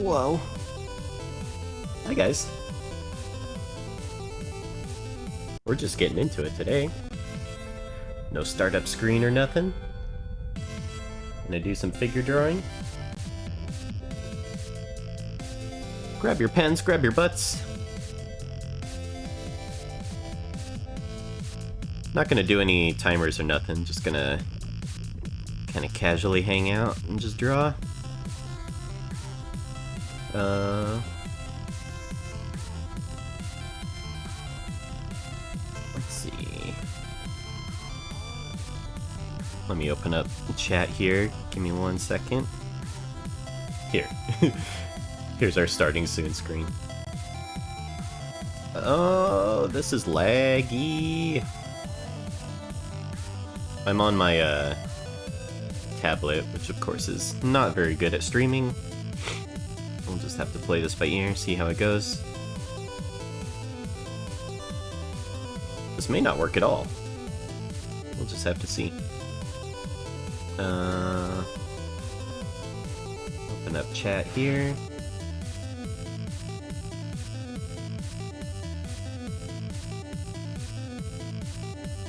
Whoa. Hi guys. We're just getting into it today. No startup screen or nothing. Gonna do some figure drawing. Grab your pens, grab your butts. Not gonna do any timers or nothing, just gonna kind of casually hang out and just draw. Let's see. Let me open up the chat here. Give me 1 second. Here. Here's our starting soon screen. Oh, this is laggy. I'm on my tablet, which of course is not very good at streaming. We'll just have to play this by ear, see how it goes. This may not work at all. We'll just have to see. Open up chat here.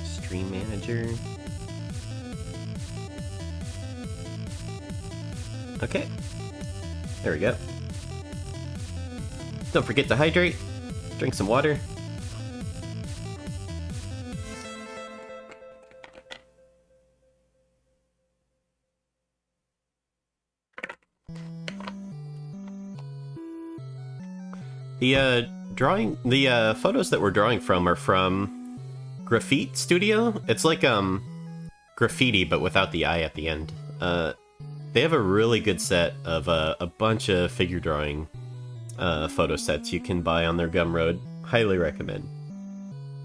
Stream manager. Okay. There we go. Don't forget to hydrate. Drink some water. The photos that we're drawing from are from Graffiti Studio. It's like graffiti but without the I at the end. They have a really good set of a bunch of figure drawing photo sets you can buy on their Gumroad. Highly recommend.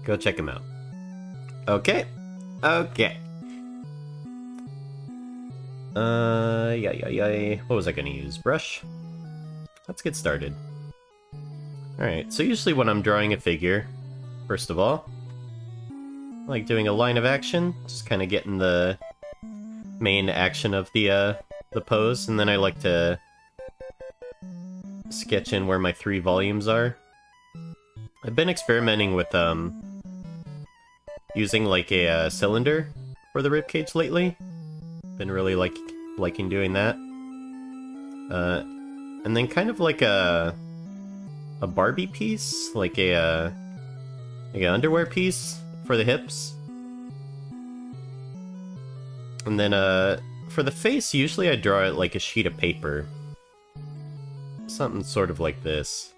Go check them out. Okay. Okay. Yeah. What was I gonna use? Brush? Let's get started. Alright, so usually when I'm drawing a figure, first of all, I like doing a line of action, just kind of getting the main action of the pose, and then I like to sketch in where my 3 volumes are. I've been experimenting with using like a cylinder for the ribcage lately. Been really liking doing that. And then kind of like a Barbie piece, like an underwear piece for the hips. And then for the face, usually I draw it like a sheet of paper. Something sort of like this.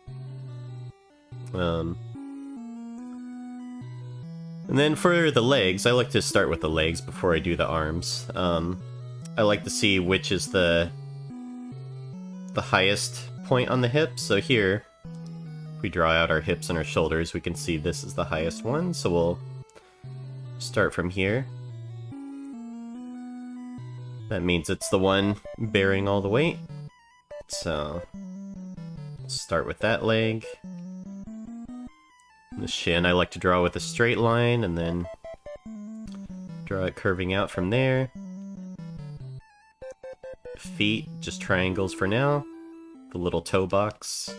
And then for the legs, I like to start with the legs before I do the arms. I like to see which is the highest point on the hip. So here, if we draw out our hips and our shoulders, we can see this is the highest one. So we'll start from here. That means it's the one bearing all the weight. So start with that leg. The shin I like to draw with a straight line and then draw it curving out from there. Feet, just triangles for now. The little toe box.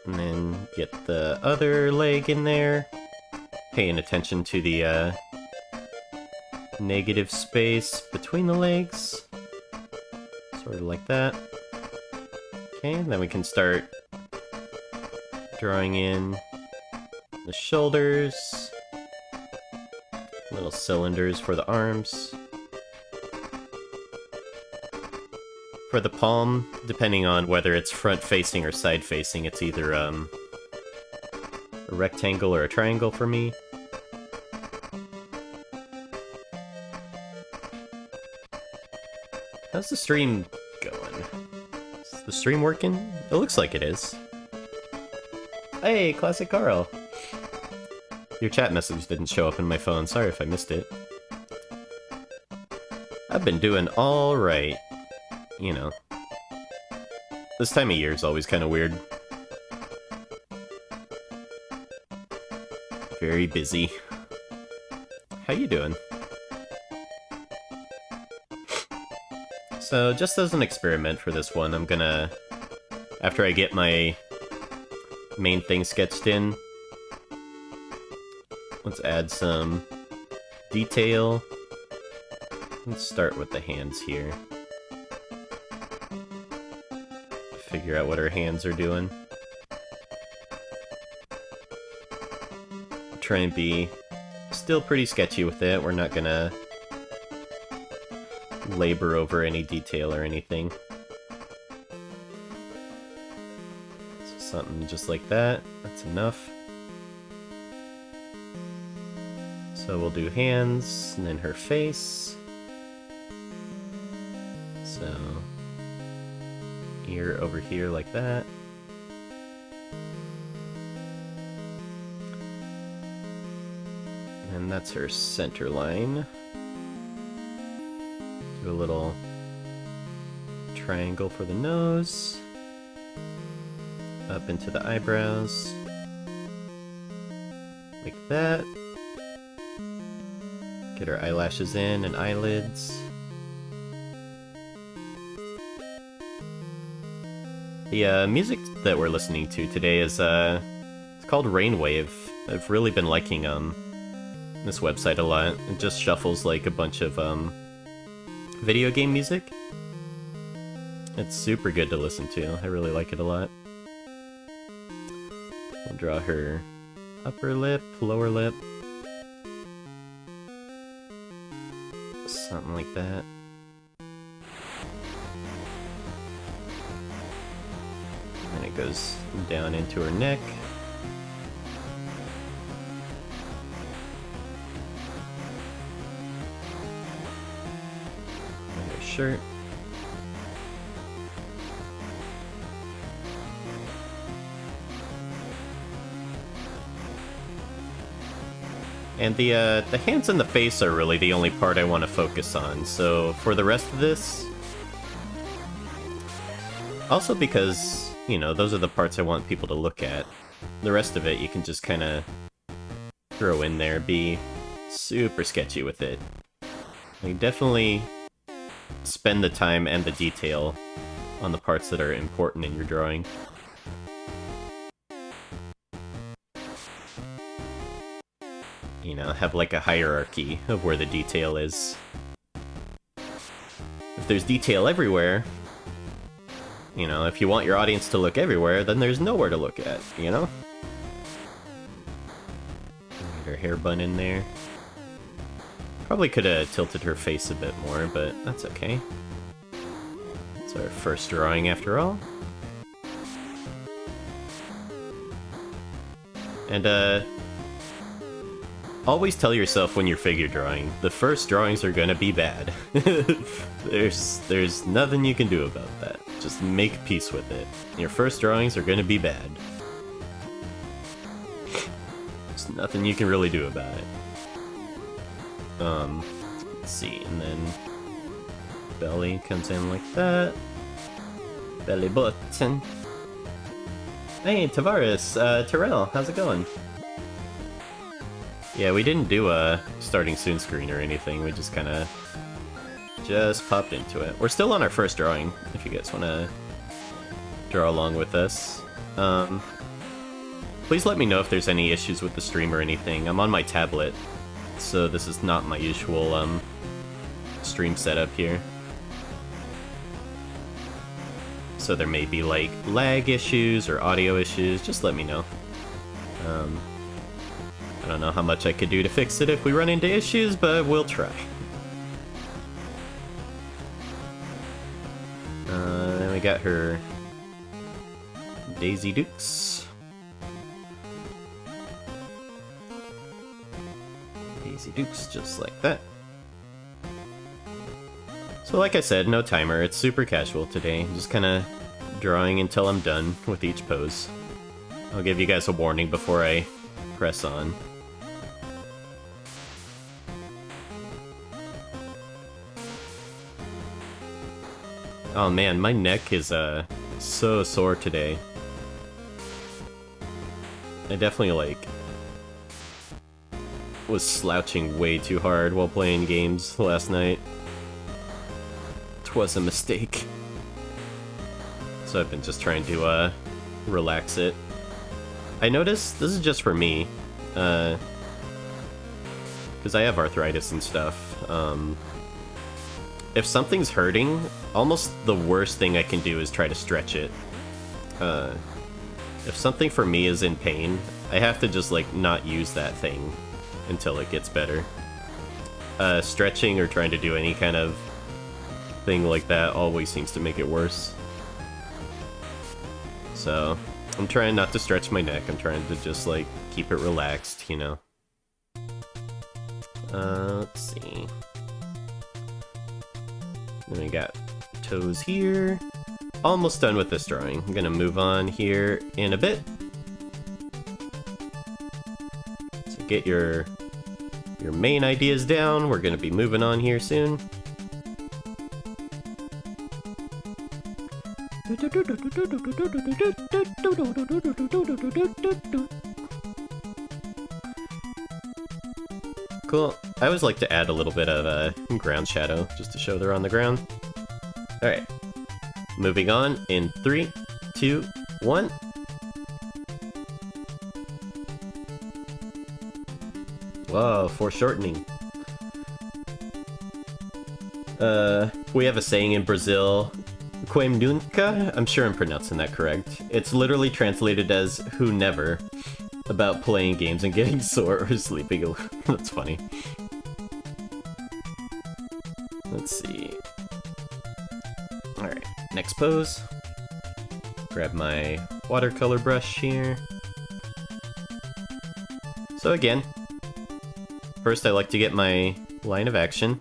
And then get the other leg in there. Paying attention to the negative space between the legs. Sort of like that. Okay, and then we can start drawing in the shoulders. Little cylinders for the arms. For the palm, depending on whether it's front-facing or side-facing, it's either a rectangle or a triangle for me. How's the stream going? Is the stream working? It looks like it is. Hey, Classic Carl! Your chat message didn't show up in my phone, sorry if I missed it. I've been doing alright. You know. This time of year is always kind of weird. Very busy. How you doing? So, just as an experiment for this one, I'm gonna... After I get my main thing sketched in, let's add some detail. Let's start with the hands here. Figure out what our hands are doing. Try and be still pretty sketchy with it. We're not gonna labor over any detail or anything. So something just like that. That's enough. So we'll do hands, and then her face. So ear over here like that. And that's her center line. Do a little triangle for the nose. Up into the eyebrows. Like that. Get her eyelashes in and eyelids. The music that we're listening to today is it's called Rainwave. I've really been liking this website a lot. It just shuffles like a bunch of video game music. It's super good to listen to. I really like it a lot. We'll draw her upper lip, lower lip. Something like that. And it goes down into her neck. And her shirt. And the hands and the face are really the only part I want to focus on, so for the rest of this... Also because, you know, those are the parts I want people to look at. The rest of it you can just kind of throw in there, be super sketchy with it. Like, definitely spend the time and the detail on the parts that are important in your drawing. You know, have like a hierarchy of where the detail is. If there's detail everywhere, you know, if you want your audience to look everywhere, then there's nowhere to look at, you know? Get her hair bun in there. Probably could have tilted her face a bit more, but that's okay. It's our first drawing after all. And, always tell yourself when you're figure drawing, the first drawings are gonna be bad. There's nothing you can do about that. Just make peace with it. Your first drawings are gonna be bad. There's nothing you can really do about it. Let's see, and then belly comes in like that. Belly button. Hey, Tavares, Terrell, how's it going? Yeah, we didn't do a starting soon screen or anything, we just kinda popped into it. We're still on our first drawing, if you guys wanna draw along with us. Please let me know if there's any issues with the stream or anything. I'm on my tablet, so this is not my usual stream setup here. So there may be like lag issues or audio issues, just let me know. I don't know how much I could do to fix it if we run into issues, but we'll try. Then we got her Daisy Dukes. Daisy Dukes, just like that. So like I said, no timer, it's super casual today. Just kinda drawing until I'm done with each pose. I'll give you guys a warning before I press on. Oh man, my neck is so sore today. I definitely like was slouching way too hard while playing games last night. 'Twas a mistake. So I've been just trying to relax it. I noticed, this is just for me, because I have arthritis and stuff. If something's hurting, almost the worst thing I can do is try to stretch it. If something for me is in pain, I have to just like not use that thing until it gets better. Stretching or trying to do any kind of thing like that always seems to make it worse. So I'm trying not to stretch my neck. I'm trying to just like keep it relaxed, you know. Let's see. Then we got toes here. Almost done with this drawing. I'm gonna move on here in a bit. So get your main ideas down. We're gonna be moving on here soon. Cool. I always like to add a little bit of ground shadow just to show they're on the ground. Alright. Moving on in 3, 2, 1. Whoa, foreshortening. We have a saying in Brazil, "Quem nunca?" I'm sure I'm pronouncing that correct. It's literally translated as "who never," about playing games and getting sore or sleeping. That's funny. Let's see. Alright, next pose. Grab my watercolor brush here. So again, first I like to get my line of action.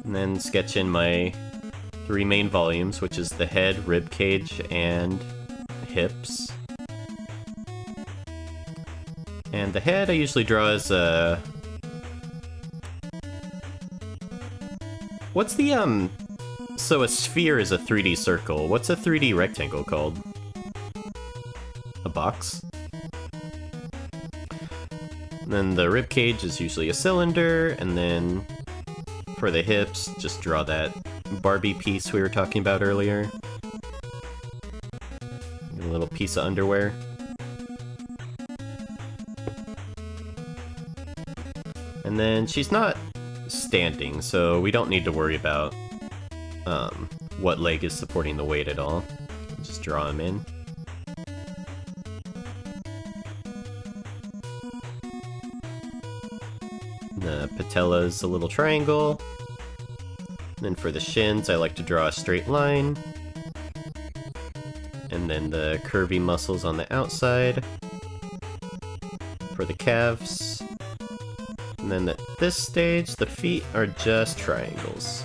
And then sketch in my 3 main volumes, which is the head, rib cage, and hips. And the head I usually draw as a... What's the, So a sphere is a 3D circle. What's a 3D rectangle called? A box? And then the rib cage is usually a cylinder, and then for the hips, just draw that Barbie piece we were talking about earlier. A little piece of underwear. And then she's not standing, so we don't need to worry about what leg is supporting the weight at all. Just draw them in. The patella's a little triangle. And then for the shins, I like to draw a straight line. And then the curvy muscles on the outside. For the calves. And then at this stage, the feet are just triangles.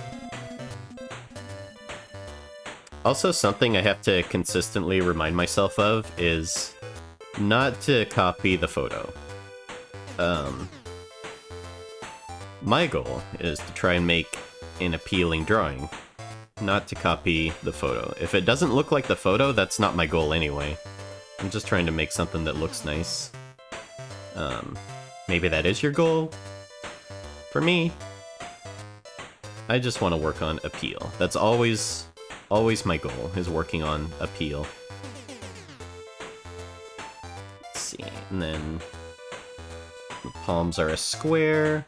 Also, something I have to consistently remind myself of is not to copy the photo. My goal is to try and make an appealing drawing, not to copy the photo. If it doesn't look like the photo, that's not my goal anyway. I'm just trying to make something that looks nice. Maybe that is your goal. For me, I just want to work on appeal. That's always my goal, is working on appeal. Let's see, and then the palms are a square.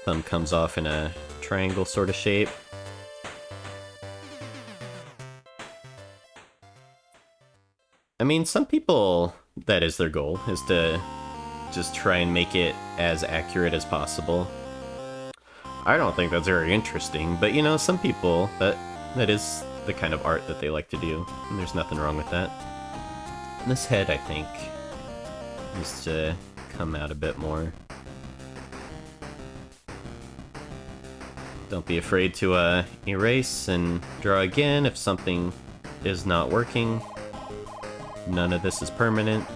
Thumb comes off in a triangle sort of shape. I mean, some people, that is their goal, is to just try and make it as accurate as possible. I don't think that's very interesting, but you know, some people, that is the kind of art that they like to do, and there's nothing wrong with that. And this head, I think, needs to come out a bit more. Don't be afraid to erase and draw again if something is not working. None of this is permanent.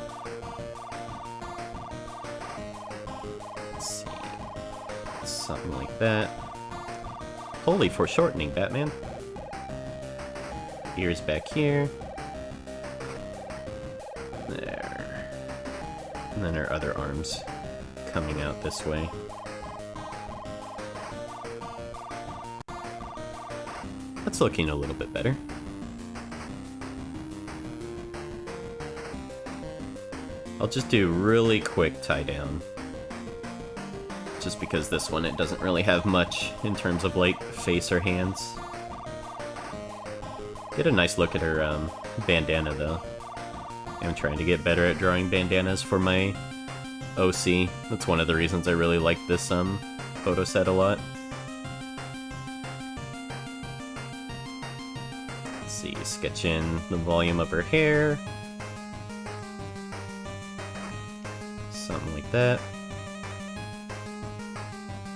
Let's see. Something like that. Holy foreshortening, Batman. Ears back here. There. And then our other arms coming out this way. It's looking a little bit better. I'll just do really quick tie down. Just because this one, it doesn't really have much in terms of, like, face or hands. Get a nice look at her bandana, though. I'm trying to get better at drawing bandanas for my OC. That's one of the reasons I really like this photo set a lot. Let's see, sketch in the volume of her hair. Something like that.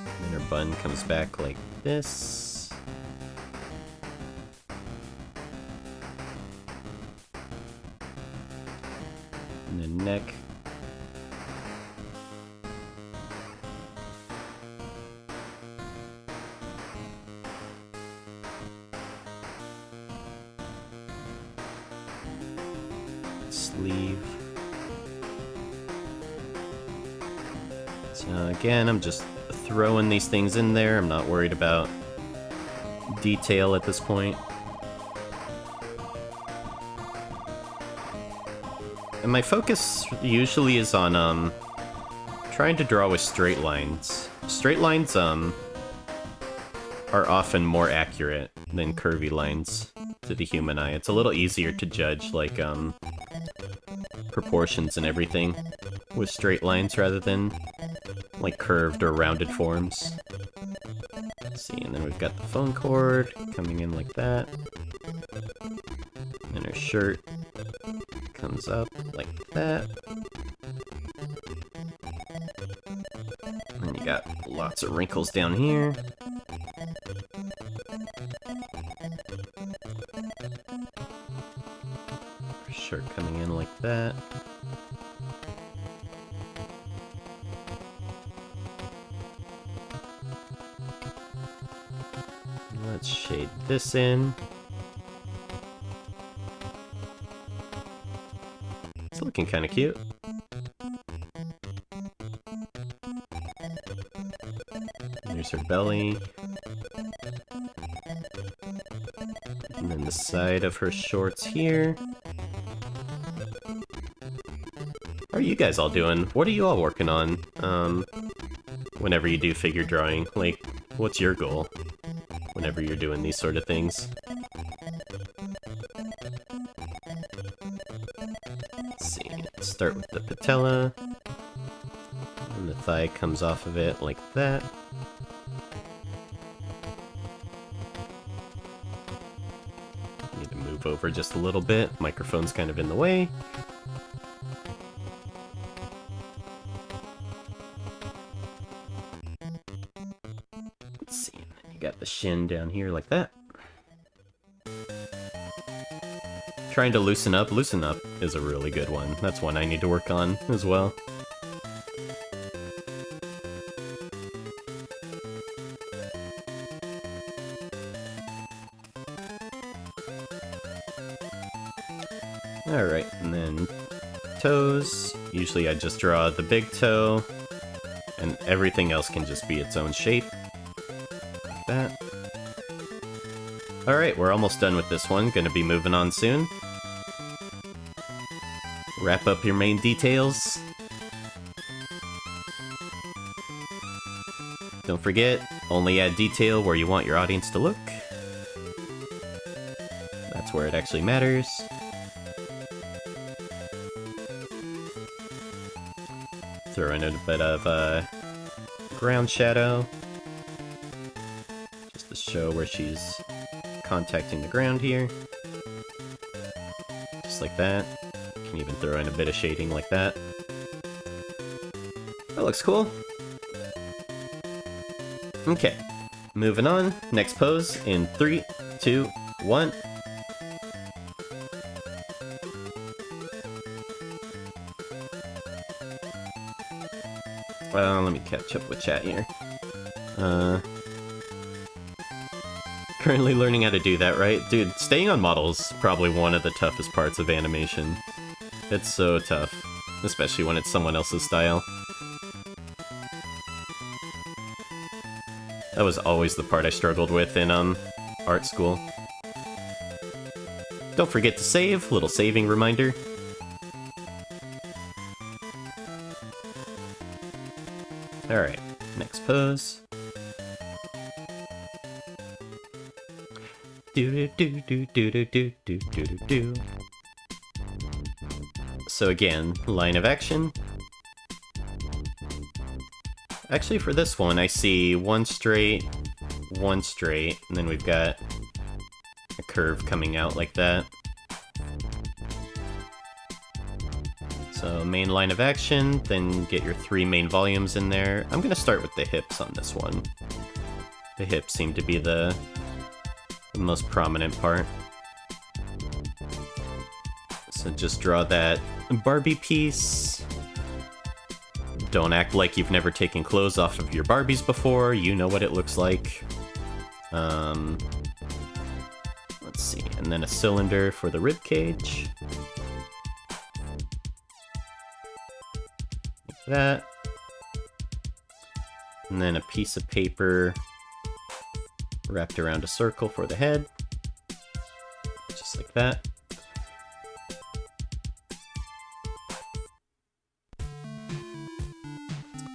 And then her bun comes back like this. And then neck. Sleeve. So again, I'm just throwing these things in there. I'm not worried about detail at this point. And my focus usually is on trying to draw with straight lines. Straight lines are often more accurate than curvy lines to the human eye. It's a little easier to judge, like, proportions and everything with straight lines rather than, like, curved or rounded forms. Let's see, and then we've got the phone cord coming in like that. And her shirt comes up like that. And you got lots of wrinkles down here. Shirt coming in like that. Let's shade this in. It's looking kind of cute. There's her belly. And then the side of her shorts here. How are you guys all doing? What are you all working on, whenever you do figure drawing? Like, what's your goal whenever you're doing these sort of things? Let's see, let's start with the patella. And the thigh comes off of it like that. Need to move over just a little bit. Microphone's kind of in the way. Got the shin down here like that. Trying to loosen up. Loosen up is a really good one. That's one I need to work on as well. Alright, and then toes. Usually I just draw the big toe, and everything else can just be its own shape. That. Alright, we're almost done with this one. Gonna be moving on soon. Wrap up your main details. Don't forget, only add detail where you want your audience to look. That's where it actually matters. Throw in a bit of ground shadow. To show where she's contacting the ground here. Just like that. Can even throw in a bit of shading like that. That looks cool. Okay, moving on. Next pose in 3, 2, 1. Let me catch up with chat here. Currently learning how to do that, right? Dude, staying on models is probably one of the toughest parts of animation. It's so tough, especially when it's someone else's style. That was always the part I struggled with in art school. Don't forget to save, little saving reminder. Alright, next pose. Do. So again, line of action. Actually, for this one, I see one straight, and then we've got a curve coming out like that. So main line of action, then get your 3 main volumes in there. I'm gonna start with the hips on this one. The hips seem to be the most prominent part. So just draw that Barbie piece. Don't act like you've never taken clothes off of your Barbies before. You know what it looks like. Let's see, and then a cylinder for the rib cage. Like that. And then a piece of paper wrapped around a circle for the head. Just like that.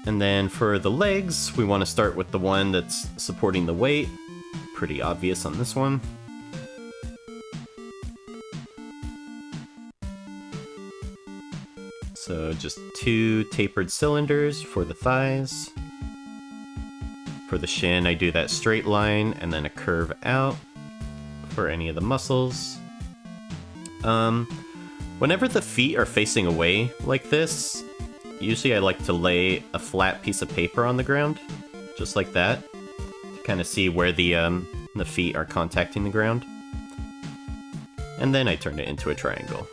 And then for the legs, we want to start with the one that's supporting the weight. Pretty obvious on this one. So just 2 tapered cylinders for the thighs. For the shin, I do that straight line and then a curve out for any of the muscles. Whenever the feet are facing away like this, usually I like to lay a flat piece of paper on the ground, just like that, to kind of see where the feet are contacting the ground. And then I turn it into a triangle.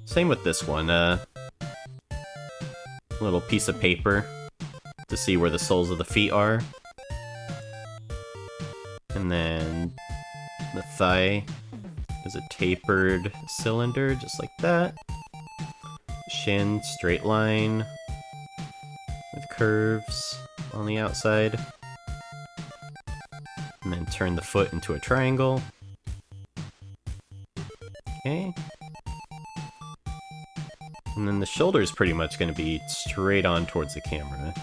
Same with this one, a little piece of paper to see where the soles of the feet are. And then the thigh is a tapered cylinder, just like that. Shin, straight line with curves on the outside. And then turn the foot into a triangle. Okay. And then the shoulder is pretty much going to be straight on towards the camera.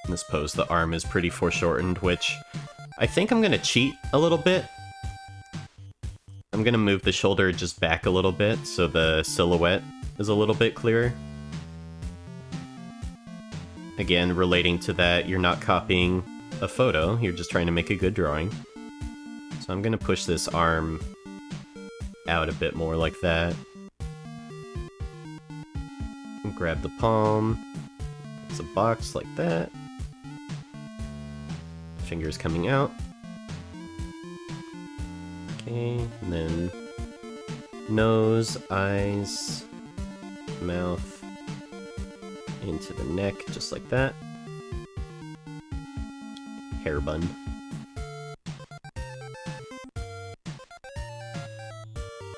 In this pose, the arm is pretty foreshortened, which I think I'm going to cheat a little bit. I'm going to move the shoulder just back a little bit so the silhouette is a little bit clearer. Again, relating to that, you're not copying a photo, you're just trying to make a good drawing. So I'm going to push this arm out a bit more like that. Grab the palm. It's a box like that. Fingers coming out. Okay, and then nose, eyes, mouth, into the neck, just like that. Hair bun.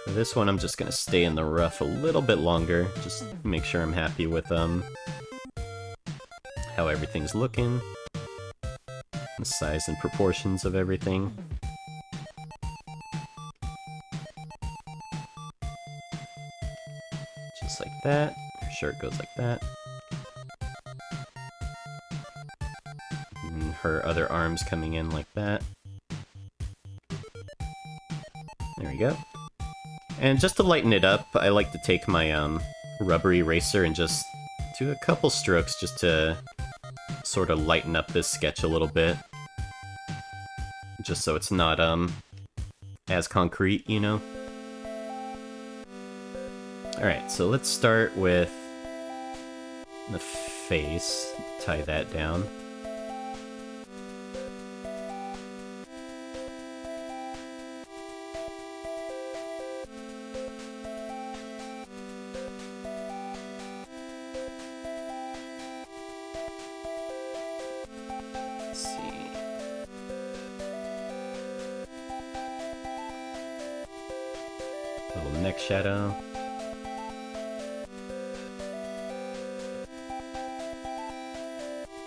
For this one, I'm just gonna stay in the rough a little bit longer, just make sure I'm happy with how everything's looking, the size and proportions of everything. Just like that. Her shirt goes like that. And her other arms coming in like that. There we go. And just to lighten it up, I like to take my rubber eraser and just do a couple strokes just to sort of lighten up this sketch a little bit. Just so it's not as concrete, you know? Alright, so let's start with the face. Tie that down. Let's see. Little neck shadow.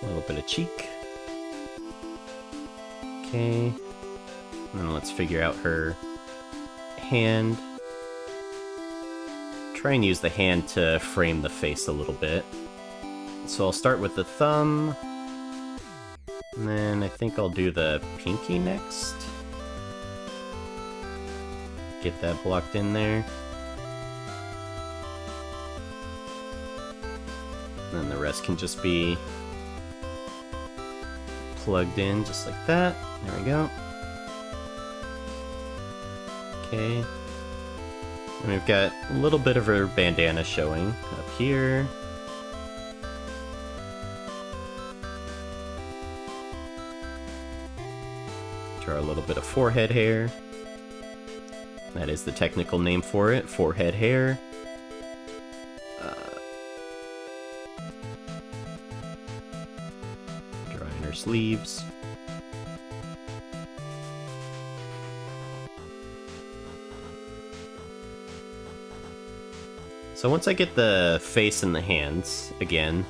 A little bit of cheek. Okay. And let's figure out her hand. Try and use the hand to frame the face a little bit. So I'll start with the thumb. And then I think I'll do the pinky next. Get that blocked in there. And then the rest can just be plugged in just like that. There we go. Okay. And we've got a little bit of her bandana showing up here. Draw a little bit of forehead hair. That is the technical name for it, forehead hair. Drawing her sleeves. So once I get the face and the hands, again,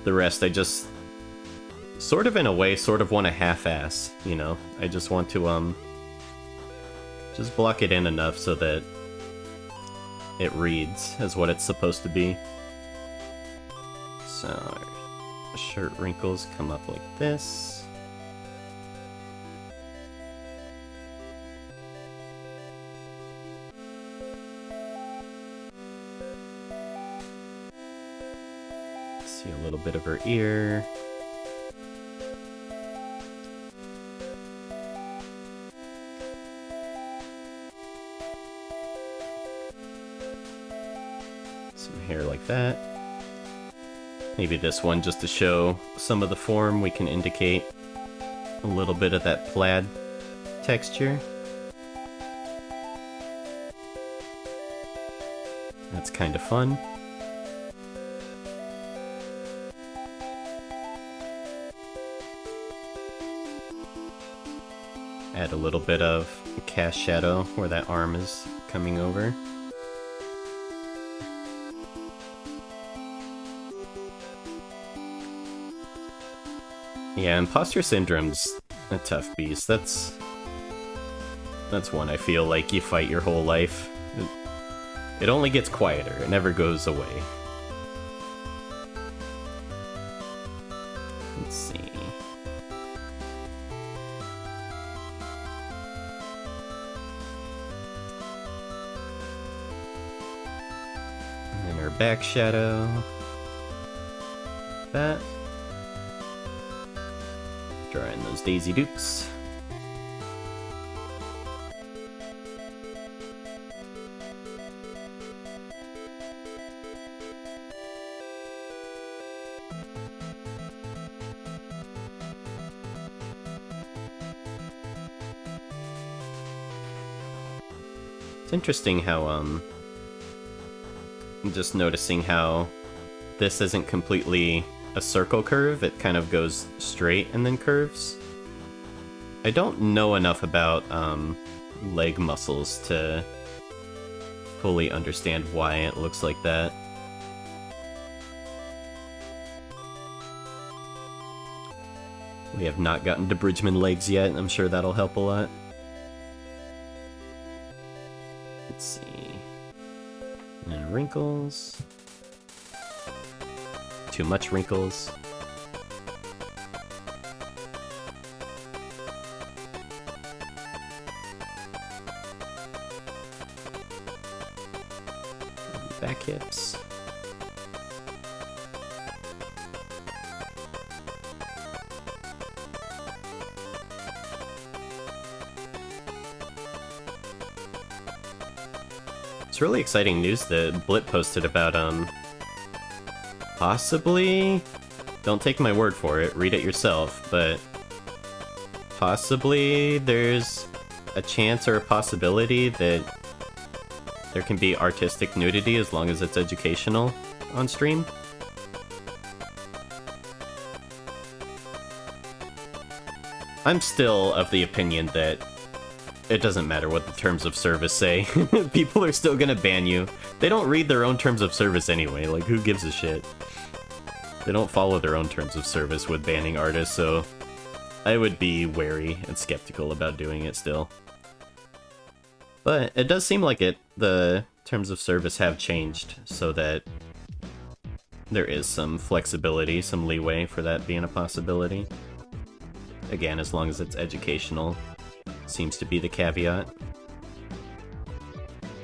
the rest I just sort of in a way sort of want to half-ass, you know? I just want to just block it in enough so that it reads as what it's supposed to be. So our shirt wrinkles come up like this. See a little bit of her ear. Hair like that. Maybe this one just to show some of the form, we can indicate a little bit of that plaid texture. That's kind of fun. Add a little bit of cast shadow where that arm is coming over. Yeah, imposter syndrome's a tough beast. That's one I feel like you fight your whole life. It only gets quieter, it never goes away. Let's see. And then her back shadow. That. Drawing those Daisy Dukes. It's interesting how, I'm just noticing how this isn't completely a circle curve, it kind of goes straight and then curves. I don't know enough about leg muscles to fully understand why it looks like that. We have not gotten to Bridgman legs yet, I'm sure that'll help a lot. Let's see. And wrinkles. Too much wrinkles. Back hips. It's really exciting news that Blip posted about possibly, don't take my word for it, read it yourself, but possibly there's a chance or a possibility that there can be artistic nudity as long as it's educational on stream. I'm still of the opinion that it doesn't matter what the terms of service say. People are still gonna ban you. They don't read their own terms of service anyway, like who gives a shit? They don't follow their own terms of service with banning artists, so I would be wary and skeptical about doing it still. But it does seem like the terms of service have changed so that there is some flexibility, some leeway for that being a possibility. Again, as long as it's educational, seems to be the caveat.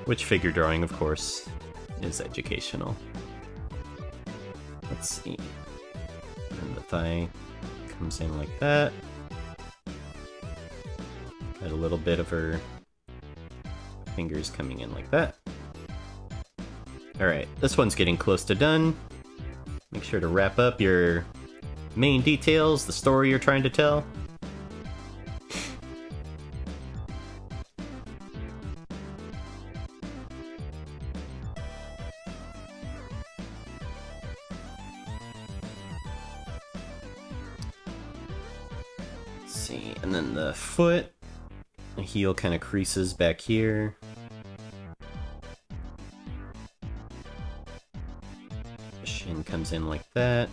Which figure drawing, of course, is educational. Let's see. And the thigh comes in like that. Got a little bit of her fingers coming in like that. Alright, this one's getting close to done. Make sure to wrap up your main details, the story you're trying to tell. Let's see, and then the foot. The heel kind of creases back here. The shin comes in like that.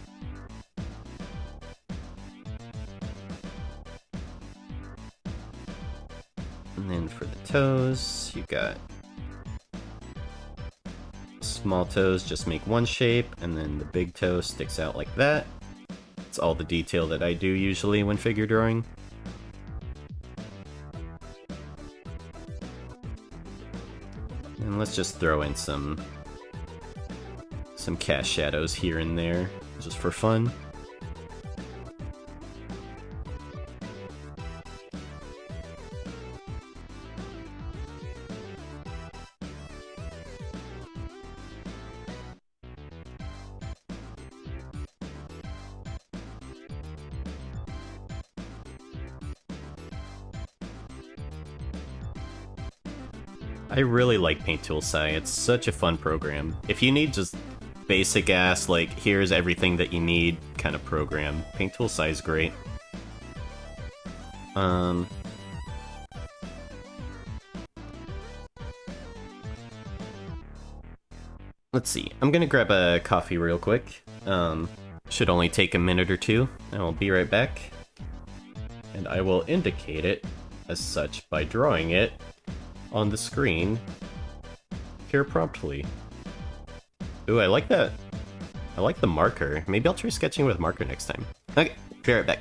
And then for the toes, you got small toes just make one shape, and then the big toe sticks out like that. It's all the detail that I do usually when figure drawing. And let's just throw in some cast shadows here and there, just for fun. I really like Paint Tool Sai, it's such a fun program. If you need just basic ass, like, here's everything that you need kind of program, Paint Tool Sai is great. Let's see, I'm gonna grab a coffee real quick. Should only take a minute or two, and I'll be right back. And I will indicate it as such by drawing it on the screen here promptly. Ooh, I like that. I like the marker. Maybe I'll try sketching with marker next time. Okay, be right back.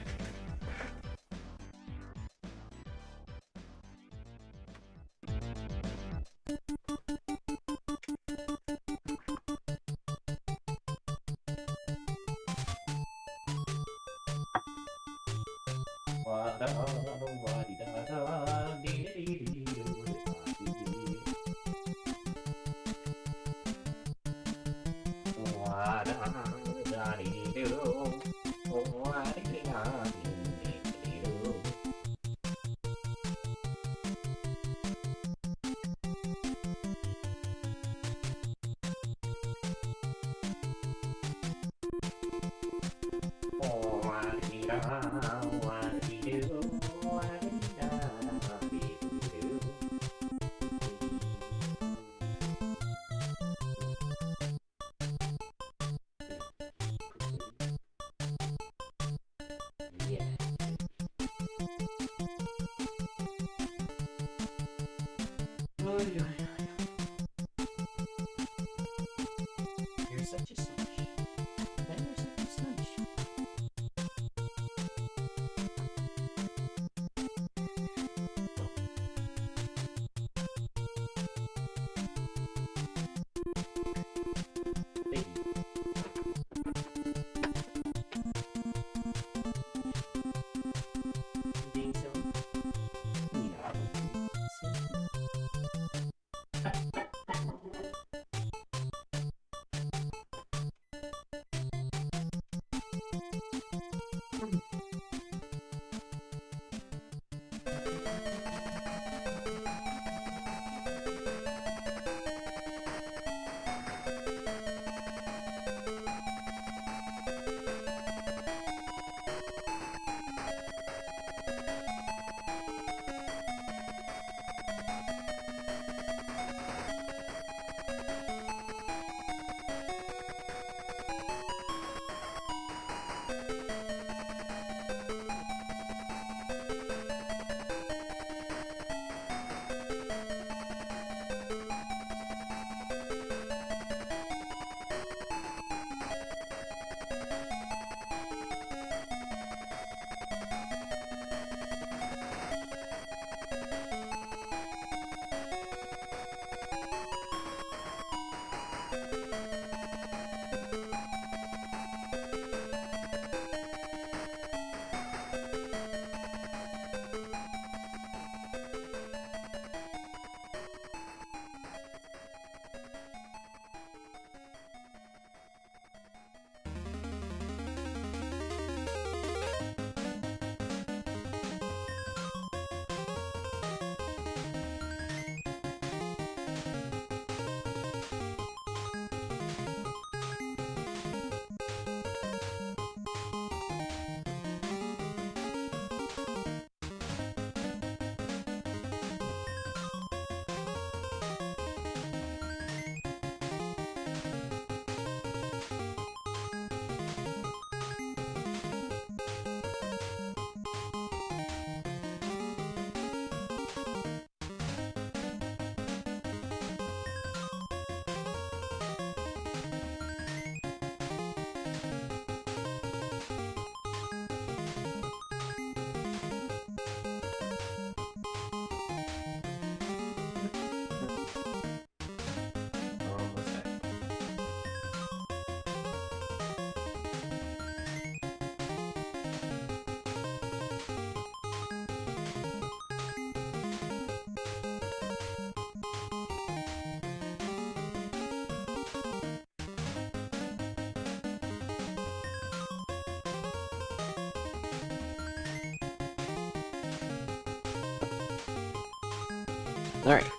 Alright,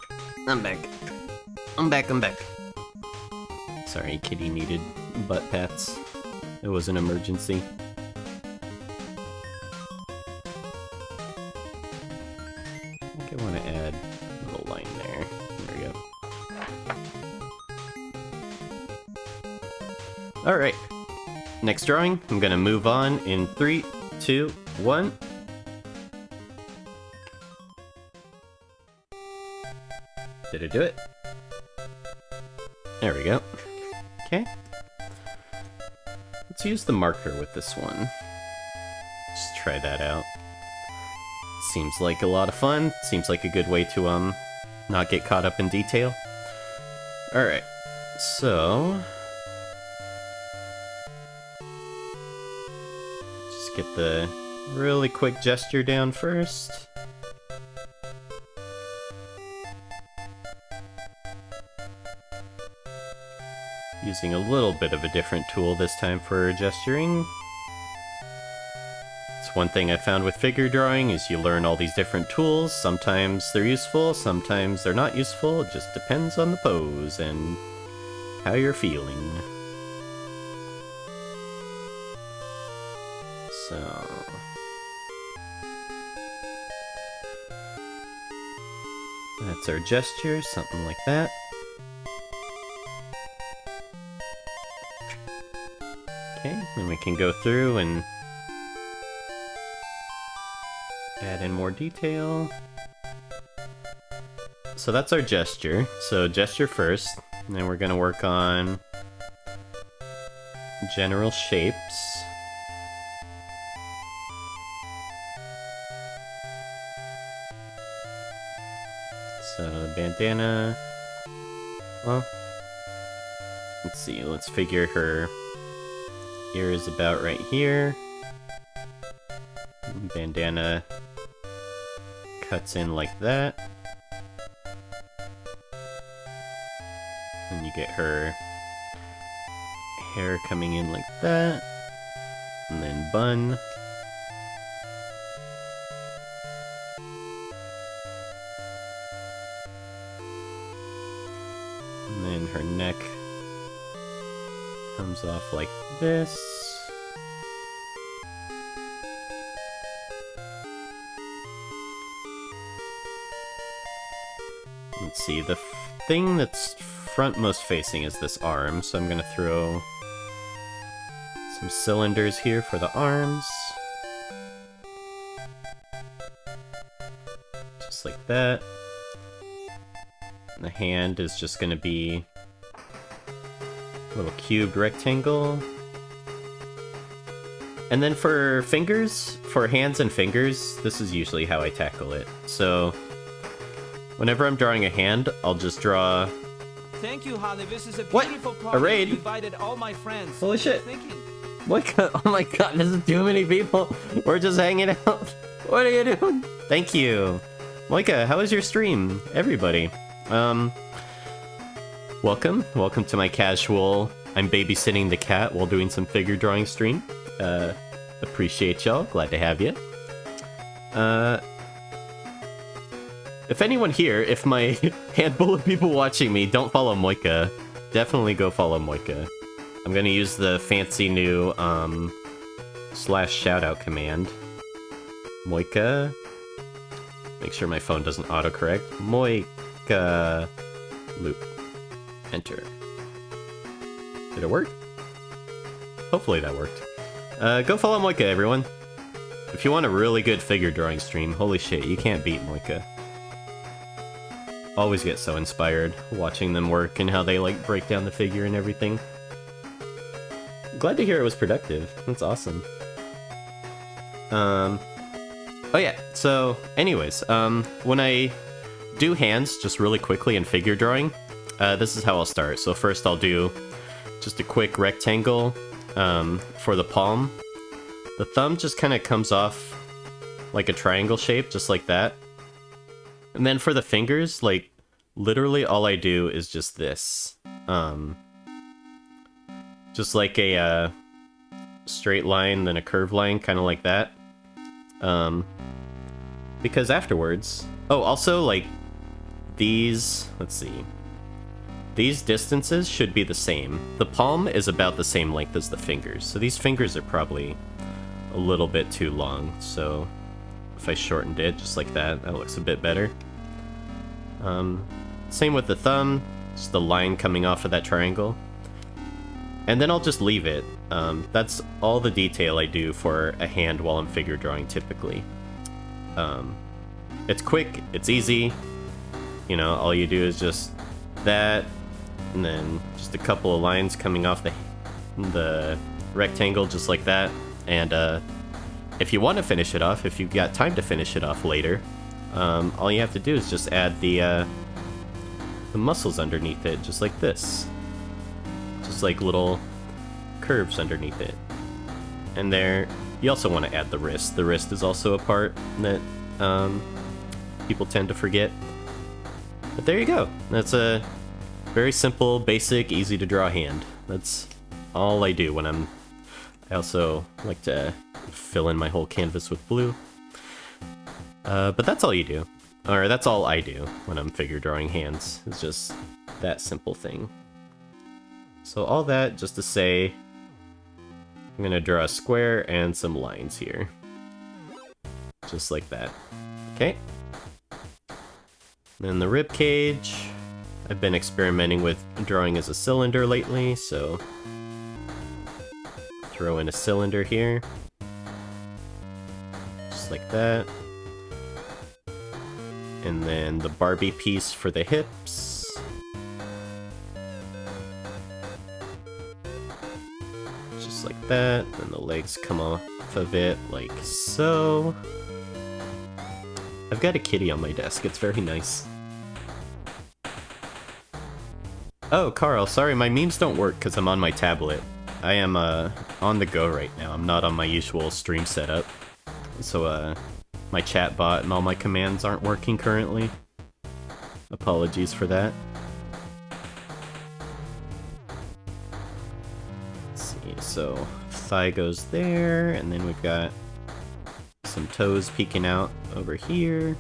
I'm back. I'm back. Sorry, kitty needed butt pats. It was an emergency. I think I want to add a little line there. There we go. Alright. Next drawing, I'm gonna move on in 3, 2, 1. Did it do it? There we go. Okay. Let's use the marker with this one. Just try that out. Seems like a lot of fun. Seems like a good way to, not get caught up in detail. Alright. So... just get the really quick gesture down first. Using a little bit of a different tool this time for gesturing. It's one thing I found with figure drawing is you learn all these different tools. Sometimes they're useful, sometimes they're not useful. It just depends on the pose and how you're feeling. So... that's our gesture, something like that. Okay, then we can go through and add in more detail. So that's our gesture. So gesture first, and then we're gonna work on general shapes. So the bandana, well, let's see, let's figure her ear is about right here. Bandana cuts in like that. And you get her hair coming in like that. And then bun. And then her neck comes off like this. Let's see, the thing that's frontmost facing is this arm, so I'm gonna throw some cylinders here for the arms. Just like that. And the hand is just gonna be a little cubed rectangle. And then for fingers, for hands and fingers, this is usually how I tackle it. So whenever I'm drawing a hand, I'll just draw... Thank you, Holly. This is a What? beautiful party. A raid? You invited all my friends. Holy shit. Thinking. What? Oh my god, this is too many people. We're just hanging out. What are you doing? Thank you. Moika, how was your stream? Everybody. Welcome. Welcome to my casual, I'm babysitting the cat while doing some figure drawing stream. Appreciate y'all. Glad to have you. If anyone here, if my handful of people watching me don't follow Moika, definitely go follow Moika. I'm gonna use the fancy new, slash shoutout command. Moika. Make sure my phone doesn't autocorrect. Moika. Loop. Enter. Did it work? Hopefully that worked. Go follow Moika, everyone. If you want a really good figure drawing stream, holy shit, you can't beat Moika. Always get so inspired watching them work and how they like break down the figure and everything. Glad to hear it was productive. That's awesome. Oh yeah, so anyways, when I do hands just really quickly in figure drawing, this is how I'll start. So first I'll do just a quick rectangle for the palm. The thumb just kind of comes off like a triangle shape, just like that. And then for the fingers, like, literally all I do is just this. Just like a straight line, then a curved line, kind of like that. Because afterwards... Oh, also, like, these, let's see. These distances should be the same. The palm is about the same length as the fingers, so these fingers are probably a little bit too long, so if I shortened it just like that, that looks a bit better. Same with the thumb, just the line coming off of that triangle. And then I'll just leave it. That's all the detail I do for a hand while I'm figure drawing typically. It's quick, it's easy, you know, all you do is just that, and then just a couple of lines coming off the rectangle just like that. And if you want to finish it off, if you've got time to finish it off later, all you have to do is just add the muscles underneath it, just like this. Just like little curves underneath it. And there, you also want to add the wrist. The wrist is also a part that people tend to forget. But there you go. That's a very simple, basic, easy to draw hand. That's all I do when I also like to fill in my whole canvas with blue. But that's all you do. Or that's all I do when I'm figure drawing hands. It's just that simple thing. So all that just to say, I'm gonna draw a square and some lines here. Just like that. Okay. Then the rib cage. I've been experimenting with drawing as a cylinder lately, so throw in a cylinder here. Just like that. And then the Barbie piece for the hips. Just like that. And the legs come off of it like so. I've got a kitty on my desk, it's very nice. Oh, Carl, sorry, my memes don't work because I'm on my tablet. I am on the go right now, I'm not on my usual stream setup. So my chat bot and all my commands aren't working currently. Apologies for that. Let's see, so thigh goes there, and then we've got some toes peeking out over here.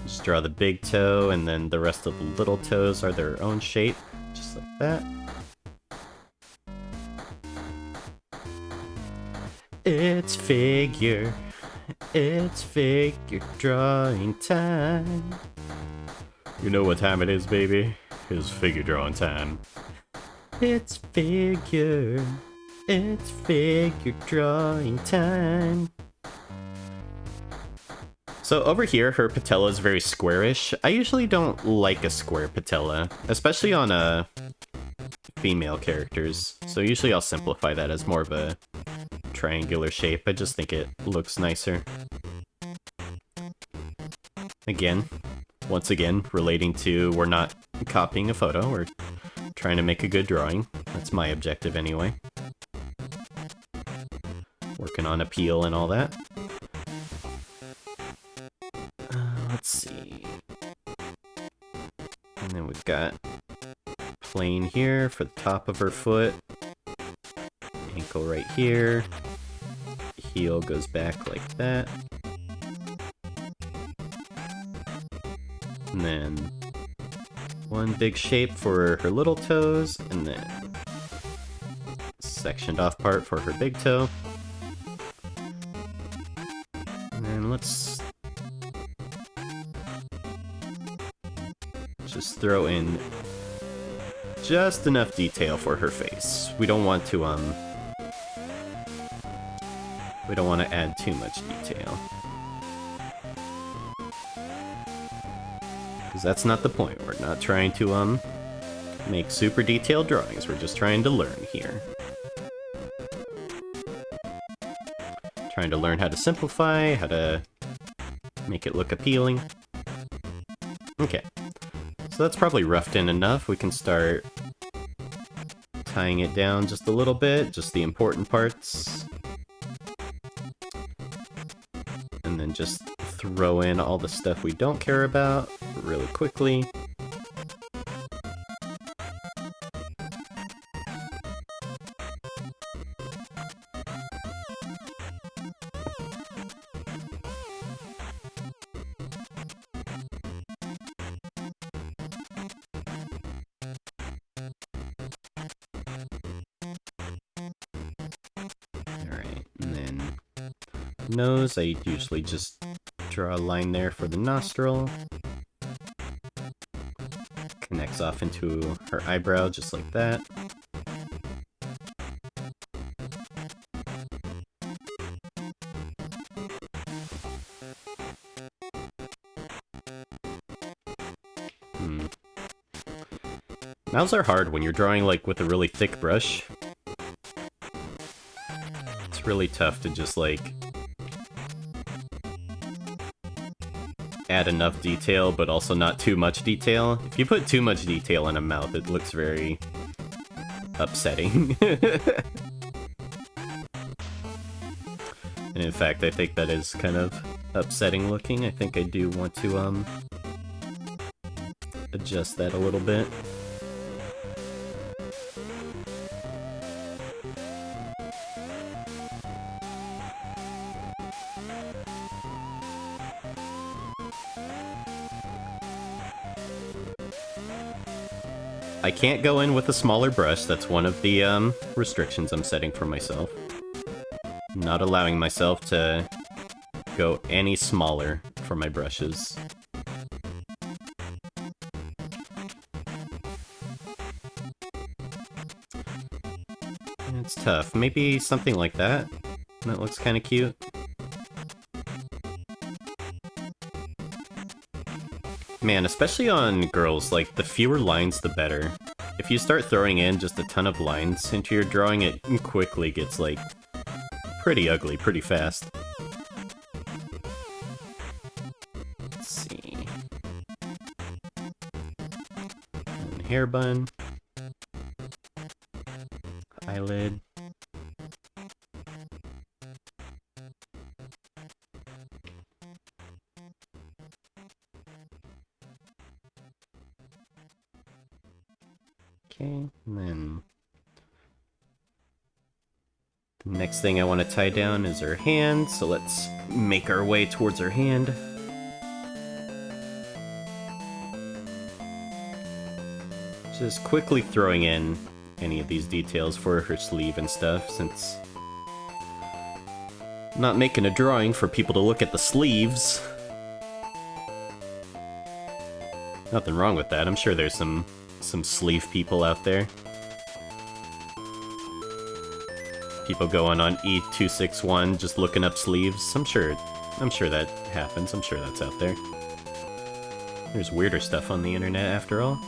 Just draw the big toe, and then the rest of the little toes are their own shape, just like that. It's figure drawing time. You know what time it is, baby? It's figure drawing time. It's figure drawing time. So over here, her patella is very squarish. I usually don't like a square patella, especially on female characters. So usually I'll simplify that as more of a triangular shape. I just think it looks nicer. Once again, relating to we're not copying a photo, we're trying to make a good drawing. That's my objective anyway. Working on appeal and all that. Let's see. And then we've got plane here for the top of her foot. Ankle right here. Heel goes back like that. And then one big shape for her little toes, and then sectioned off part for her big toe. And then let's just throw in just enough detail for her face. We don't want to add too much detail. Because that's not the point. We're not trying to make super detailed drawings. We're just trying to learn here. Trying to learn how to simplify, how to make it look appealing. Okay. So that's probably roughed in enough. We can start tying it down just a little bit, just the important parts. And then just throw in all the stuff we don't care about really quickly. nose, I usually just draw a line there for the nostril. Connects off into her eyebrow, just like that. Mouths are hard when you're drawing like with a really thick brush. It's really tough to just like add enough detail, but also not too much detail. If you put too much detail in a mouth, it looks very upsetting. And in fact, I think that is kind of upsetting looking. I think I do want to adjust that a little bit. I can't go in with a smaller brush. That's one of the restrictions I'm setting for myself. I'm not allowing myself to go any smaller for my brushes. It's tough. Maybe something like that. That looks kind of cute. Man, especially on girls, like, the fewer lines the better. If you start throwing in just a ton of lines into your drawing, it quickly gets, like, pretty ugly pretty fast. Let's see. And hair bun. Eyelid. Okay, and then the next thing I want to tie down is her hand, so let's make our way towards her hand. Just quickly throwing in any of these details for her sleeve and stuff, since I'm not making a drawing for people to look at the sleeves. Nothing wrong with that. I'm sure there's some sleeve people out there. People going on E261 just looking up sleeves. I'm sure that happens. I'm sure that's out there. There's weirder stuff on the internet after all.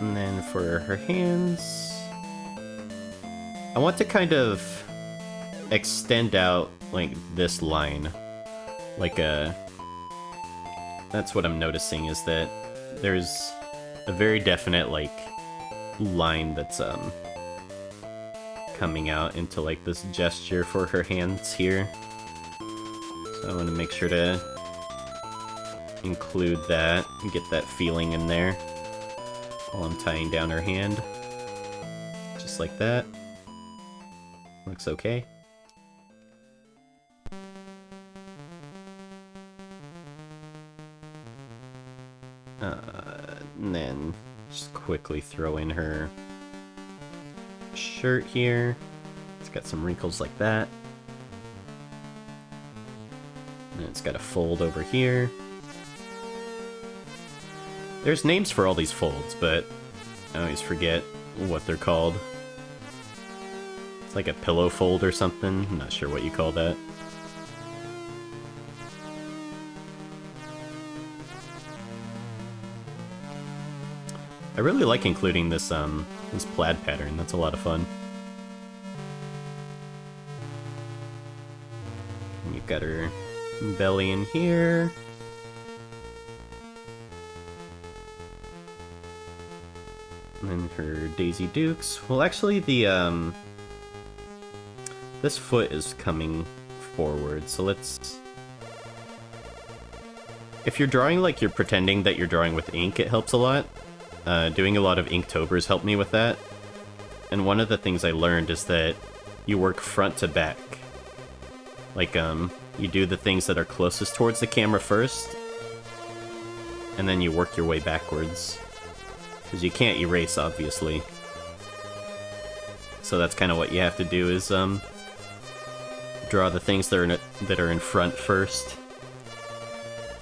And then for her hands, I want to kind of extend out like this line, like a. That's what I'm noticing, is that there's a very definite like line that's coming out into like this gesture for her hands here. So I want to make sure to include that and get that feeling in there while I'm tying down her hand. Just like that. Looks okay. And then just quickly throw in her shirt here. It's got some wrinkles like that. And it's got a fold over here. There's names for all these folds, but I always forget what they're called. It's like a pillow fold or something. I'm not sure what you call that. I really like including this this plaid pattern. That's a lot of fun. And you've got her belly in here. And then her Daisy Dukes. Well, actually, the this foot is coming forward, so let's. If you're drawing like you're pretending that you're drawing with ink, it helps a lot. Doing a lot of Inktober's helped me with that. And one of the things I learned is that you work front to back. Like, you do the things that are closest towards the camera first, and then you work your way backwards. Because you can't erase, obviously. So that's kind of what you have to do, is draw the things that are in front first,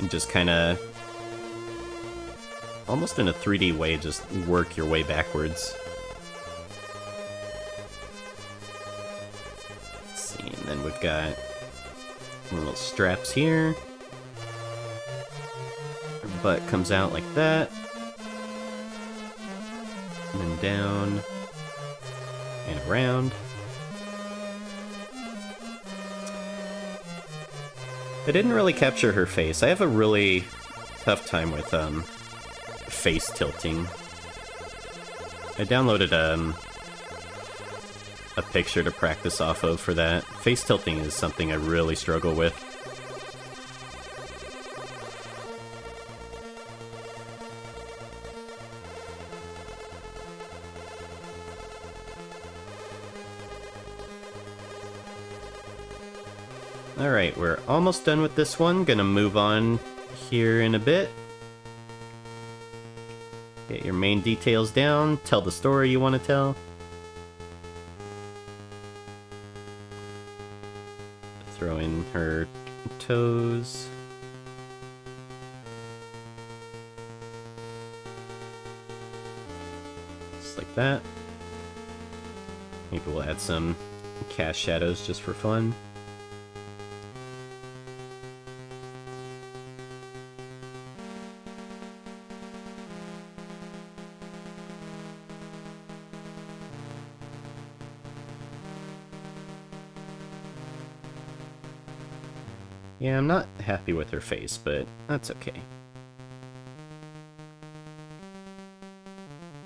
and just kind of, almost in a 3D way, just work your way backwards. Let's see, and then we've got little straps here. Her butt comes out like that. And then down and around. I didn't really capture her face. I have a really tough time with face tilting. I downloaded a picture to practice off of for that. Face tilting is something I really struggle with. Alright, we're almost done with this one. Gonna move on here in a bit. Get your main details down, tell the story you want to tell. Throw in her toes. Just like that. Maybe we'll add some cast shadows just for fun. Yeah, I'm not happy with her face, but that's okay.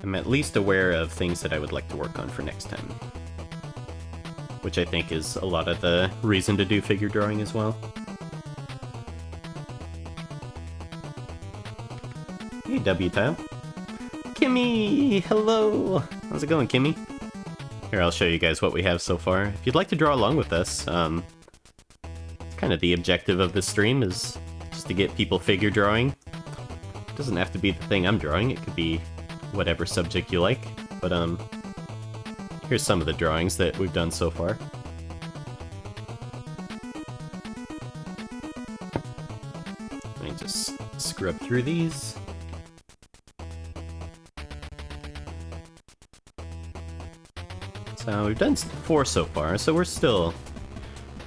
I'm at least aware of things that I would like to work on for next time. Which I think is a lot of the reason to do figure drawing as well. Hey, W-Tile. Kimmy! Hello! How's it going, Kimmy? Here, I'll show you guys what we have so far. If you'd like to draw along with us, kind of the objective of this stream is just to get people figure drawing. It doesn't have to be the thing I'm drawing, it could be whatever subject you like, but here's some of the drawings that we've done so far. Let me just scrub through these. So we've done 4 so far, so we're still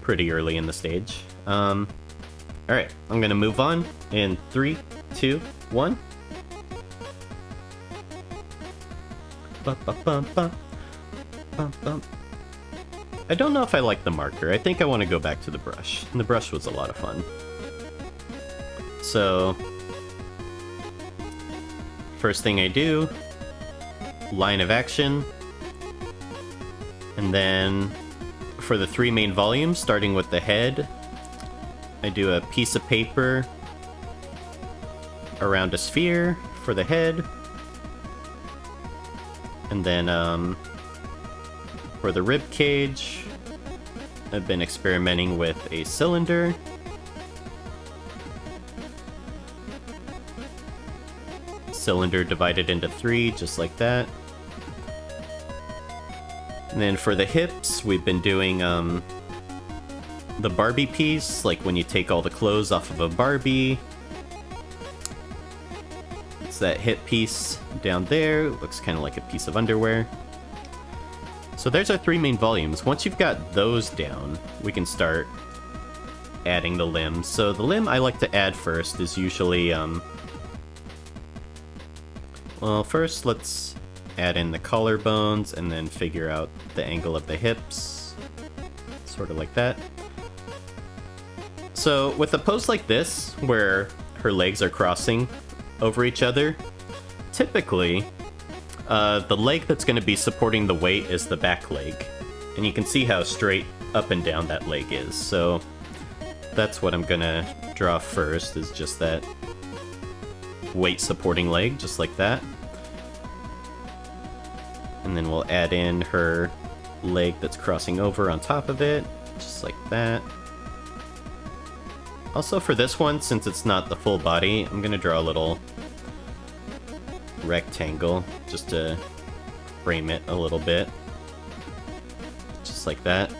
pretty early in the stage. Alright, I'm gonna move on in 3, 2, 1. I don't know if I like the marker. I think I want to go back to the brush. And the brush was a lot of fun. So, first thing I do, line of action, and then for the 3 main volumes, starting with the head, I do a piece of paper around a sphere for the head, and then for the rib cage, I've been experimenting with a cylinder. Cylinder divided into 3, just like that. And then for the hips, we've been doing the Barbie piece, like when you take all the clothes off of a Barbie. It's that hip piece down there. It looks kind of like a piece of underwear. So there's our 3 main volumes. Once you've got those down, we can start adding the limbs. So the limb I like to add first is usually, well, first let's add in the collarbones and then figure out the angle of the hips. Sort of like that. So with a pose like this, where her legs are crossing over each other, typically, the leg that's going to be supporting the weight is the back leg. And you can see how straight up and down that leg is. So that's what I'm going to draw first, is just that weight supporting leg, just like that. And then we'll add in her leg that's crossing over on top of it, just like that. Also for this one, since it's not the full body, I'm going to draw a little rectangle just to frame it a little bit. Just like that.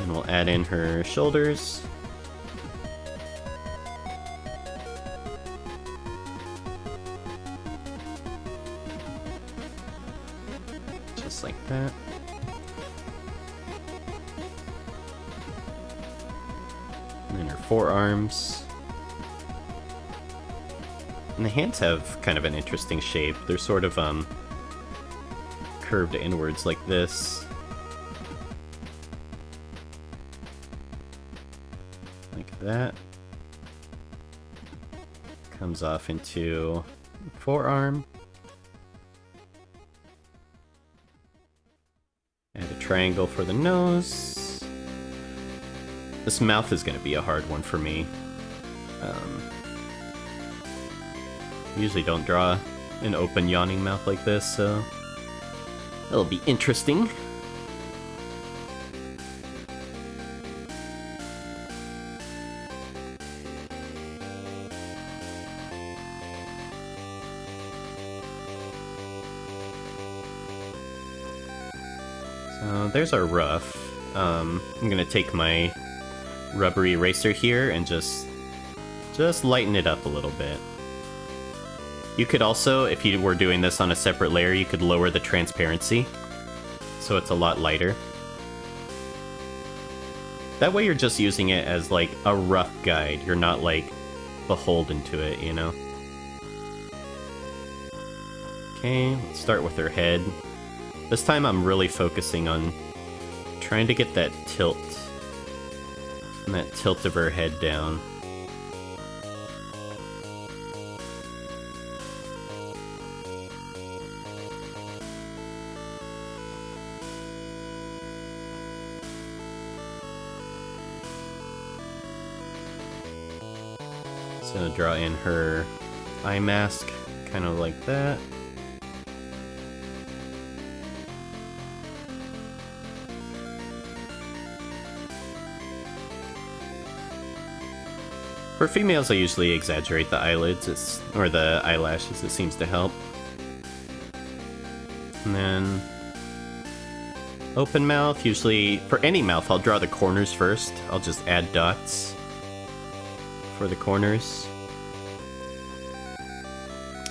And we'll add in her shoulders. Just like that. And then her forearms. And the hands have kind of an interesting shape. They're sort of curved inwards like this. Like that. Comes off into forearm. Add a triangle for the nose. This mouth is going to be a hard one for me. Usually don't draw an open yawning mouth like this, so it'll be interesting. So there's our rough. I'm gonna take my rubbery eraser here and just lighten it up a little bit. You could also, if you were doing this on a separate layer, you could lower the transparency, so it's a lot lighter. That way you're just using it as like a rough guide, you're not like beholden to it, you know? Okay, let's start with her head. This time I'm really focusing on trying to get that tilt, and that tilt of her head down. So draw in her eye mask, kind of like that. For females, I usually exaggerate the eyelids, or the eyelashes, it seems to help. And then open mouth, usually, for any mouth, I'll draw the corners first. I'll just add dots for the corners.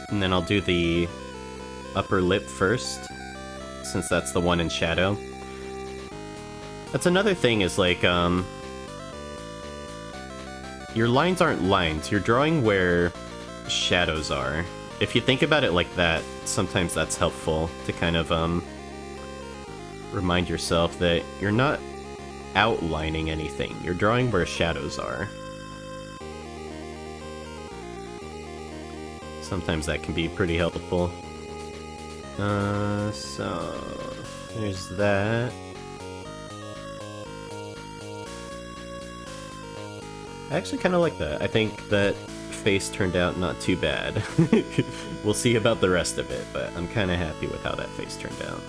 And then I'll do the upper lip first, since that's the one in shadow. That's another thing, is like, your lines aren't lines, you're drawing where shadows are. If you think about it like that, sometimes that's helpful to kind of, remind yourself that you're not outlining anything, you're drawing where shadows are. Sometimes that can be pretty helpful. So there's that. I actually kind of like that. I think that face turned out not too bad. We'll see about the rest of it, but I'm kind of happy with how that face turned out.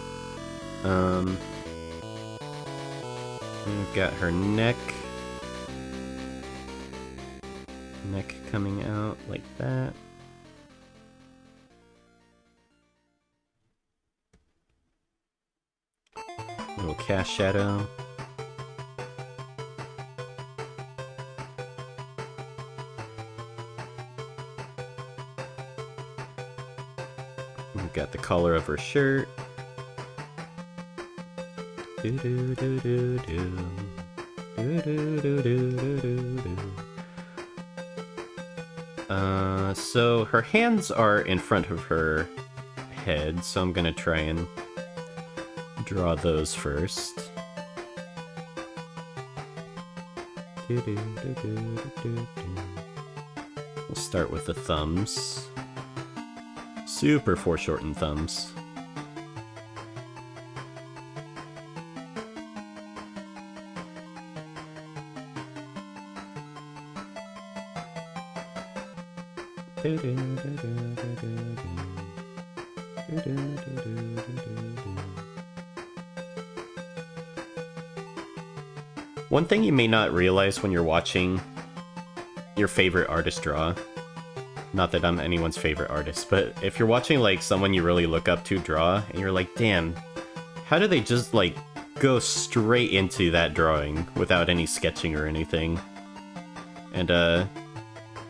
We've got her neck. Neck coming out like that. Little cast shadow. We've got the color of her shirt. So her hands are in front of her head, so I'm gonna try and draw those first. We'll start with the thumbs. Super foreshortened thumbs. One thing you may not realize when you're watching your favorite artist draw, not that I'm anyone's favorite artist, but if you're watching like someone you really look up to draw, and you're like, damn, how do they just like go straight into that drawing without any sketching or anything. And,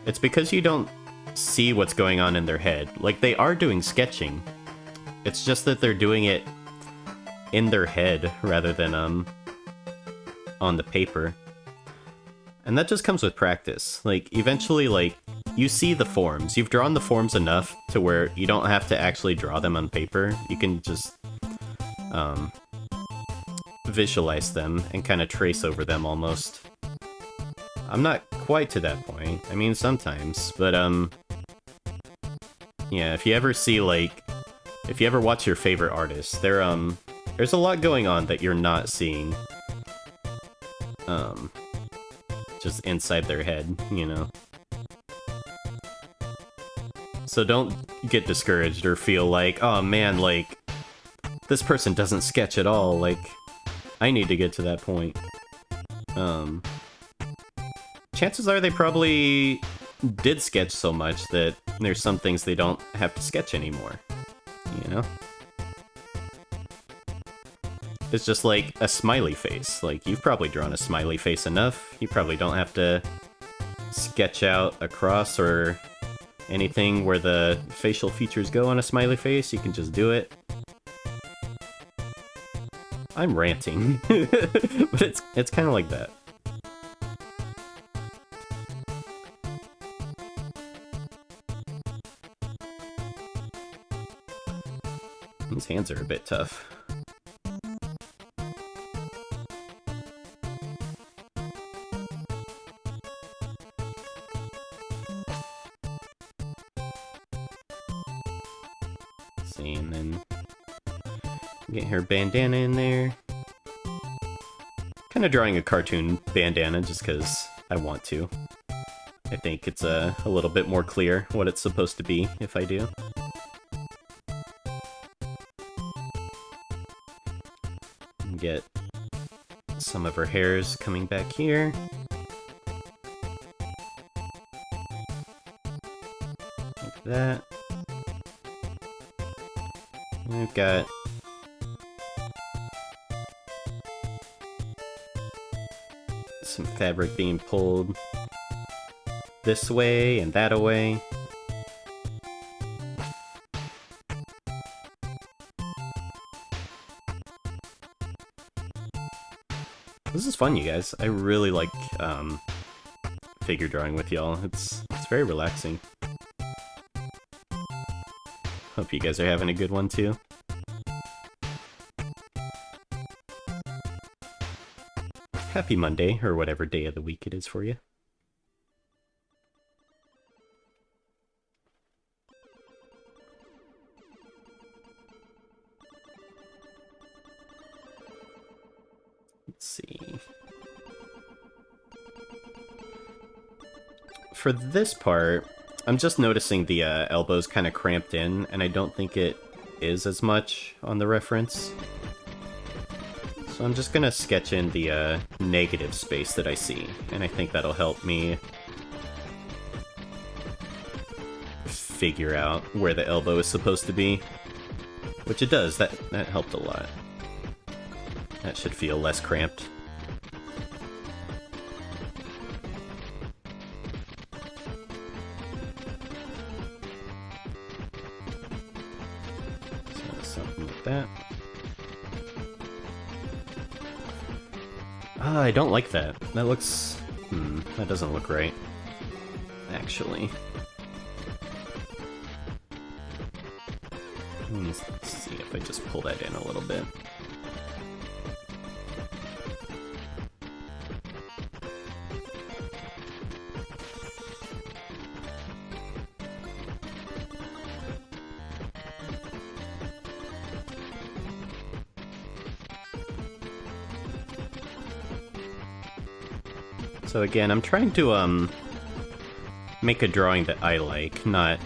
it's because you don't see what's going on in their head. Like, they are doing sketching. It's just that they're doing it in their head rather than, on the paper. And that just comes with practice. Like, eventually, like, you see the forms. You've drawn the forms enough to where you don't have to actually draw them on paper. You can just, visualize them and kind of trace over them almost. I'm not quite to that point. I mean, sometimes, but, yeah, if you ever see, like, if you ever watch your favorite artists, there's a lot going on that you're not seeing, just inside their head, you know? So don't get discouraged or feel like, oh man, like, this person doesn't sketch at all, like, I need to get to that point. Chances are they probably did sketch so much that there's some things they don't have to sketch anymore, you know? It's just like a smiley face. Like, you've probably drawn a smiley face enough. You probably don't have to sketch out a cross or anything where the facial features go on a smiley face. You can just do it. I'm ranting, but it's kind of like that. These hands are a bit tough. See, and then get her bandana in there. Kind of drawing a cartoon bandana just because I want to. I think it's a little bit more clear what it's supposed to be if I do. Get some of her hairs coming back here. Like that. We've got some fabric being pulled this way and that away. This is fun, you guys. I really like figure drawing with y'all. It's very relaxing. Hope you guys are having a good one too. Happy Monday, or whatever day of the week it is for you. Let's see. For this part, I'm just noticing the elbows kind of cramped in, and I don't think it is as much on the reference. So I'm just gonna sketch in the negative space that I see, and I think that'll help me figure out where the elbow is supposed to be. Which it does, that helped a lot. That should feel less cramped. So something like that. Ah, I don't like that. That looks... that doesn't look right. Actually. Let's see if I just pull that in a little bit. So again, I'm trying to make a drawing that I like, not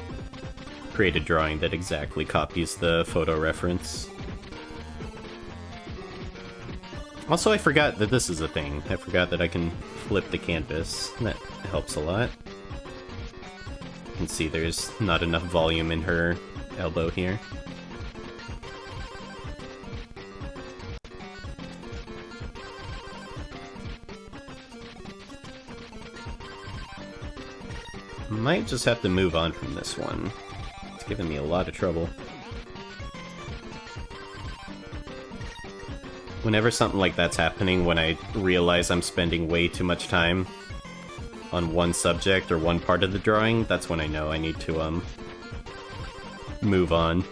create a drawing that exactly copies the photo reference. Also, I forgot that this is a thing. I forgot that I can flip the canvas. That helps a lot. You can see there's not enough volume in her elbow here. Might just have to move on from this one. It's giving me a lot of trouble. Whenever something like that's happening, when I realize I'm spending way too much time on one subject or one part of the drawing, that's when I know I need to, move on.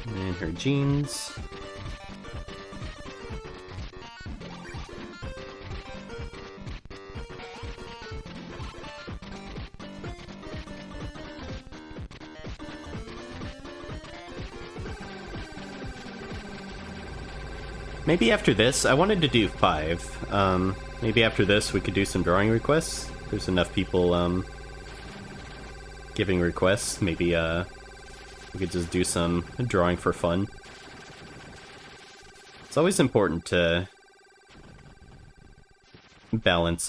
And her jeans. Maybe after this, I wanted to do 5. Maybe after this we could do some drawing requests. There's enough people, giving requests. Maybe, we could just do some drawing for fun. It's always important to balance,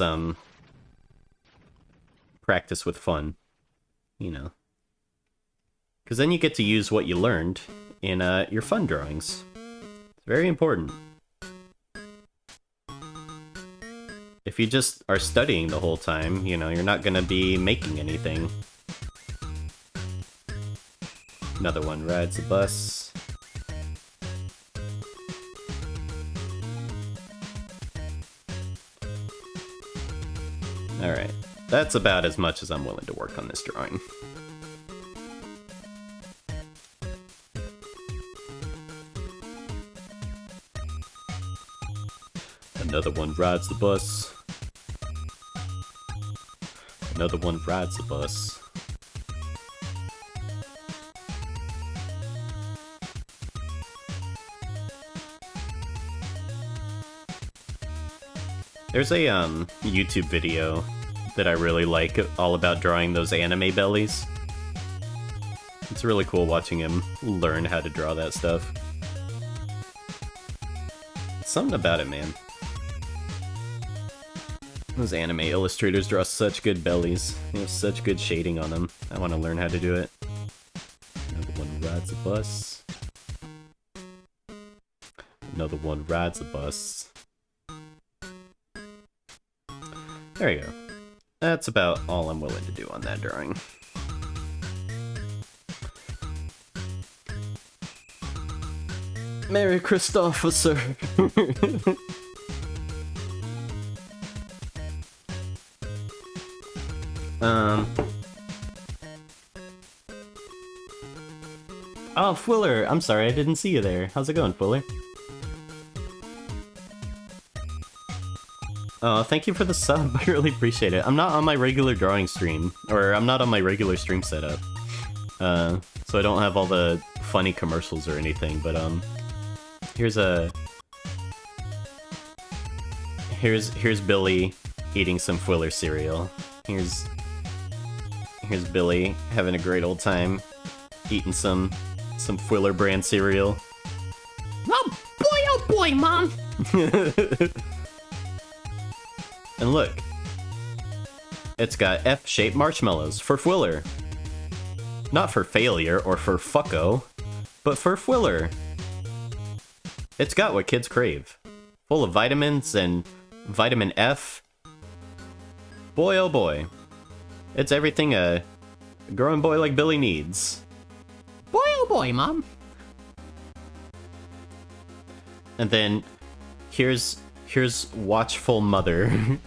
practice with fun, you know. Because then you get to use what you learned in, your fun drawings. It's very important. If you just are studying the whole time, you know, you're not gonna be making anything. Another one rides the bus. Alright, that's about as much as I'm willing to work on this drawing. Another one rides the bus. Another one rides the bus. There's a YouTube video that I really like all about drawing those anime bellies. It's really cool watching him learn how to draw that stuff. Something about it, man. Those anime illustrators draw such good bellies. They have such good shading on them. I want to learn how to do it. Another one rides a bus. Another one rides a bus. There you go. That's about all I'm willing to do on that drawing. Merry Christopher, sir. Oh, Fuller, I'm sorry, I didn't see you there. How's it going, Fuller? Oh, thank you for the sub. I really appreciate it. I'm not on my regular drawing stream, or I'm not on my regular stream setup. So I don't have all the funny commercials or anything, but here's Billy eating some Fuller cereal. Here's Billy having a great old time eating some Fuller brand cereal. Oh boy, Mom! And look, it's got F-shaped marshmallows for Fuller. Not for failure or for fucko, but for Fuller. It's got what kids crave. Full of vitamins and vitamin F. Boy oh boy. It's everything a growing boy like Billy needs. Boy oh boy, Mom. And then here's watchful mother.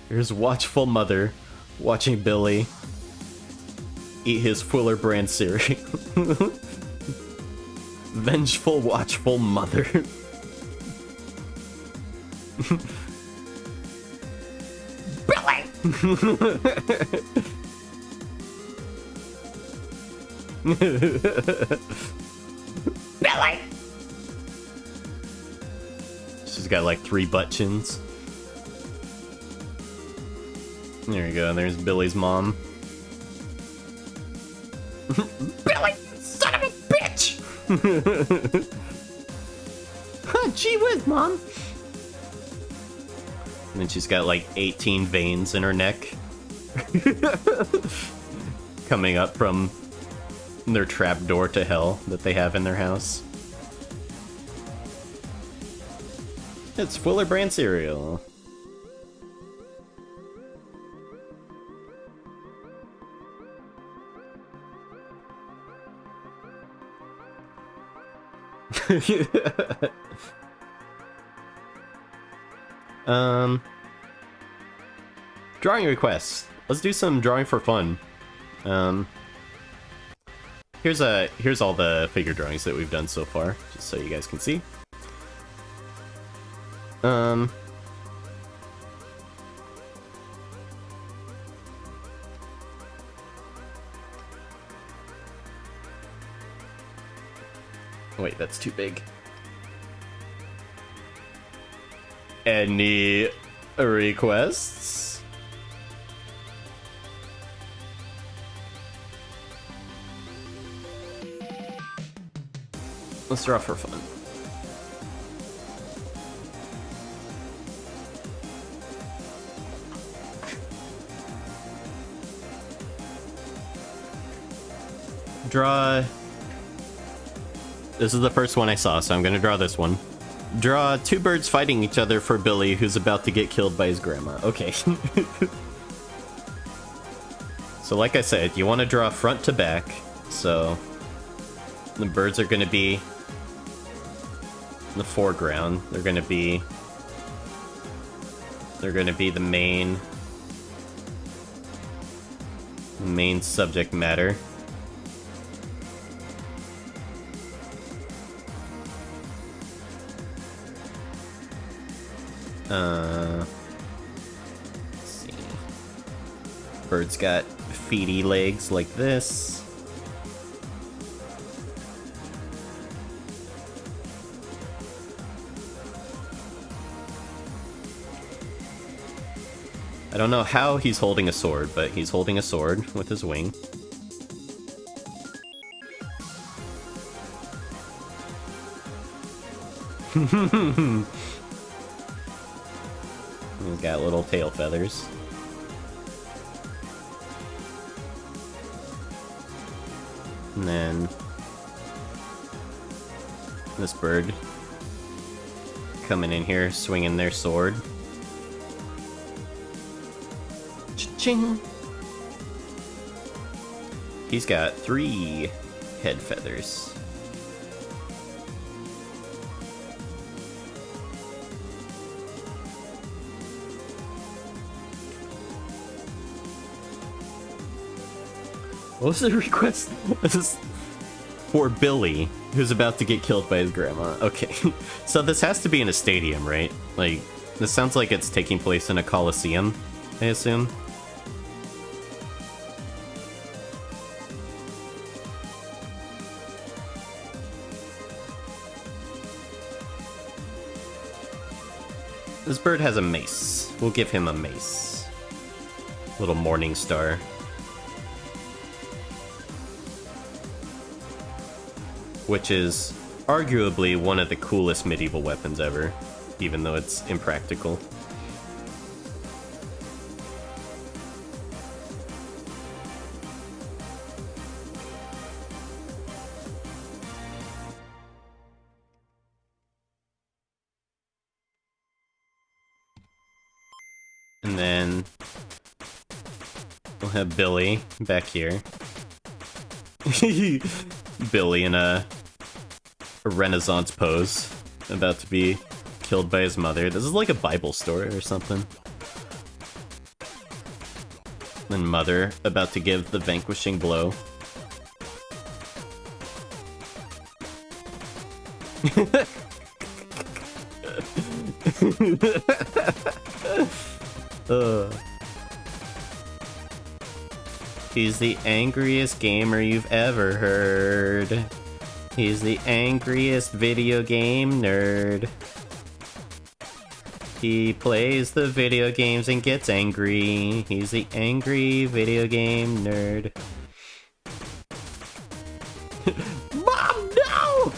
Here's watchful mother watching Billy eat his Fuller brand cereal. Vengeful, watchful mother. Billy! Billy! She's got like 3 butt chins. There you go, there's Billy's mom. Billy, son of a bitch! Gee whiz, Mom! And then she's got like 18 veins in her neck. Coming up from their trapdoor to hell that they have in their house. It's Fuller brand cereal. Drawing requests. Let's do some drawing for fun. Here's all the figure drawings that we've done so far, just so you guys can see. Wait, that's too big. Any requests? Let's draw for fun. Draw... This is the first one I saw, so I'm gonna draw this one. Draw two birds fighting each other for Billy, who's about to get killed by his grandma. Okay. So like I said, you want to draw front to back, so the birds are gonna be in the foreground. They're gonna be the main subject matter. Let's see. Bird's got feety legs like this. I don't know how he's holding a sword, but he's holding a sword with his wing. He's got little tail feathers. And then this bird coming in here, swinging their sword. Cha-ching! He's got 3 head feathers. What was the request? This is for Billy, who's about to get killed by his grandma. Okay, so this has to be in a stadium, right? Like, this sounds like it's taking place in a coliseum, I assume. This bird has a mace. We'll give him a mace. Little morning star. Which is arguably one of the coolest medieval weapons ever, even though it's impractical. And then we'll have Billy back here. Billy in a Renaissance pose, about to be killed by his mother. This is like a Bible story or something. And mother about to give the vanquishing blow. He's the angriest gamer you've ever heard. He's the angriest video game nerd. He plays the video games and gets angry. He's the angry video game nerd. Mom, no!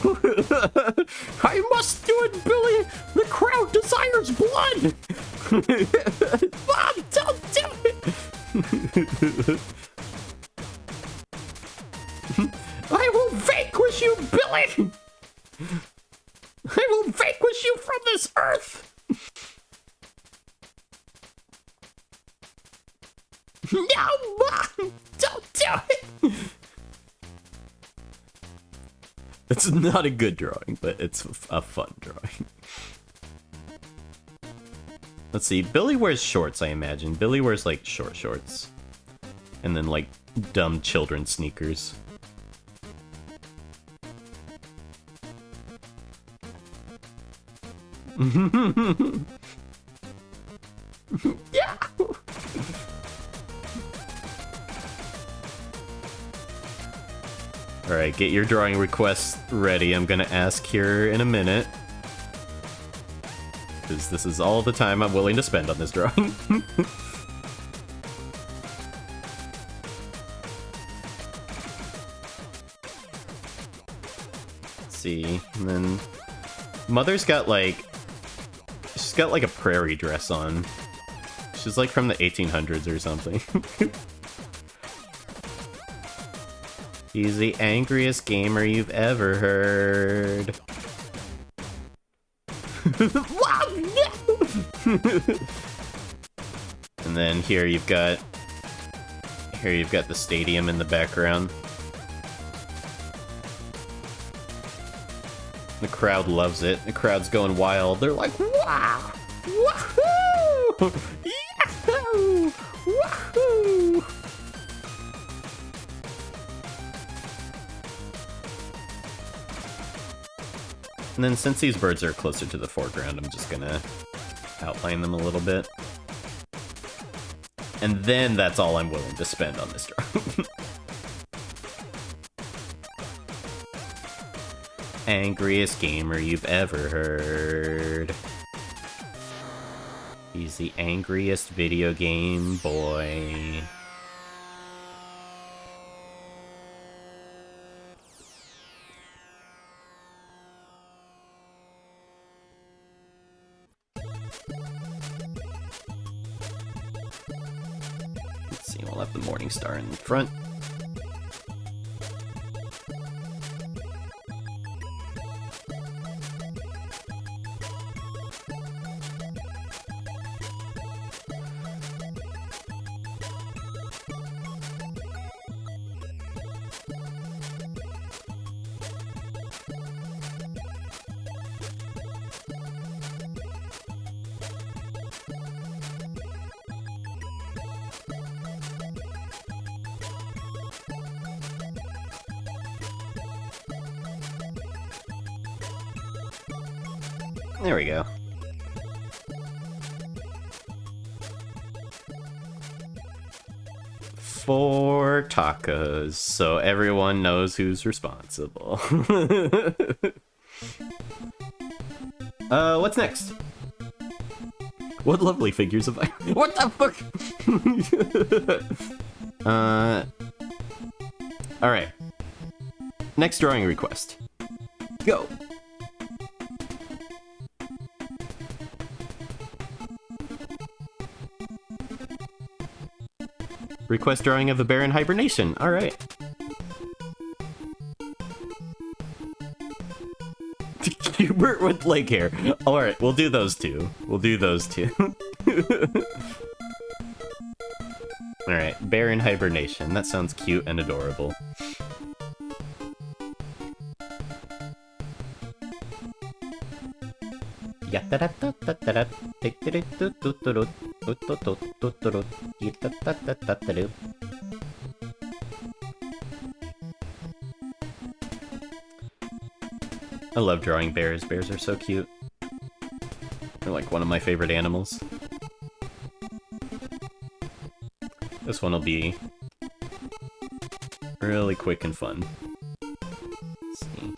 I must do it, Billy! The crowd desires blood! Mom, don't do it! I will vanquish you, Billy! I will vanquish you from this earth! No, Mom! Don't do it! It's not a good drawing, but it's a fun drawing. Let's see, Billy wears shorts, I imagine. Billy wears, like, short shorts. And then, like, dumb children sneakers. Yeah! Alright, get your drawing requests ready. I'm gonna ask here in a minute. Because this is all the time I'm willing to spend on this drawing. Let's see, and then... Mother's got, like... She's got, like, a prairie dress on. She's, like, from the 1800s or something. He's the angriest gamer you've ever heard. Wow, no! And then here you've got the stadium in the background. The crowd loves it. The crowd's going wild. They're like, wow! Woohoo! Yahoo! Woohoo! And then since these birds are closer to the foreground, I'm just gonna outline them a little bit. And then that's all I'm willing to spend on this drawing. Angriest gamer you've ever heard. He's the angriest video game boy. Let's see, we'll have the Morning Star in the front. There we go. Four tacos, so everyone knows who's responsible. What's next? What lovely figures of I- What the fuck? Alright. Next drawing request. Go! Request drawing of a bear in hibernation. Alright. Hubert with leg hair. Alright, we'll do those two. We'll do those two. Alright, bear in hibernation. That sounds cute and adorable. I love drawing bears. Bears are so cute. They're like one of my favorite animals. This one will be really quick and fun. Let's see.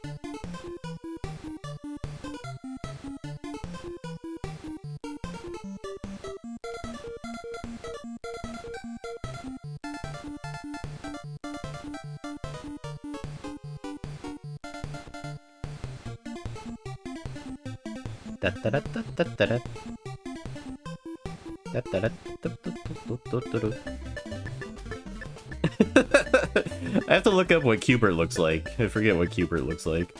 Da da da da da da da. Da da da da da da da. I have to look up what Q*bert looks like. I forget what Q*bert looks like.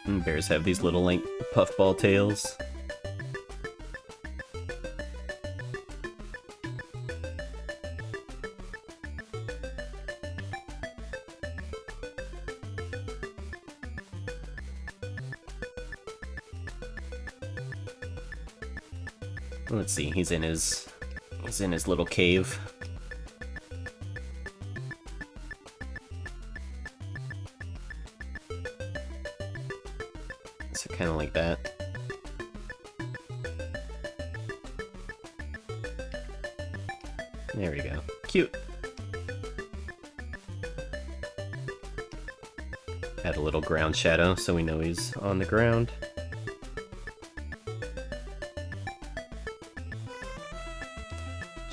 And bears have these little, like, puffball tails. Let's see, he's in his little cave. So kind of like that. There we go. Cute. Add a little ground shadow so we know he's on the ground.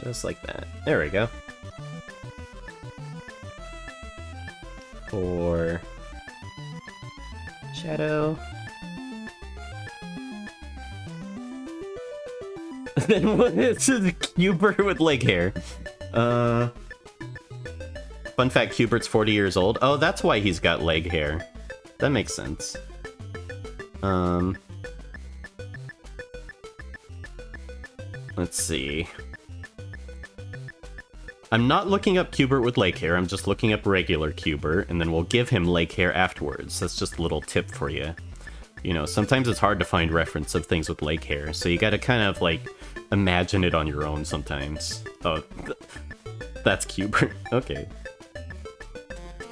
Just like that. There we go. For shadow. Then what is a Q*bert with leg hair? Fun fact, Q*bert's 40 years old. Oh, that's why he's got leg hair. That makes sense. Let's see. I'm not looking up Q*bert with leg hair, I'm just looking up regular Q*bert, and then we'll give him leg hair afterwards. That's just a little tip for you. You know, sometimes it's hard to find reference of things with leg hair, so you gotta kind of, like, imagine it on your own sometimes. Oh, that's Q*bert. Okay.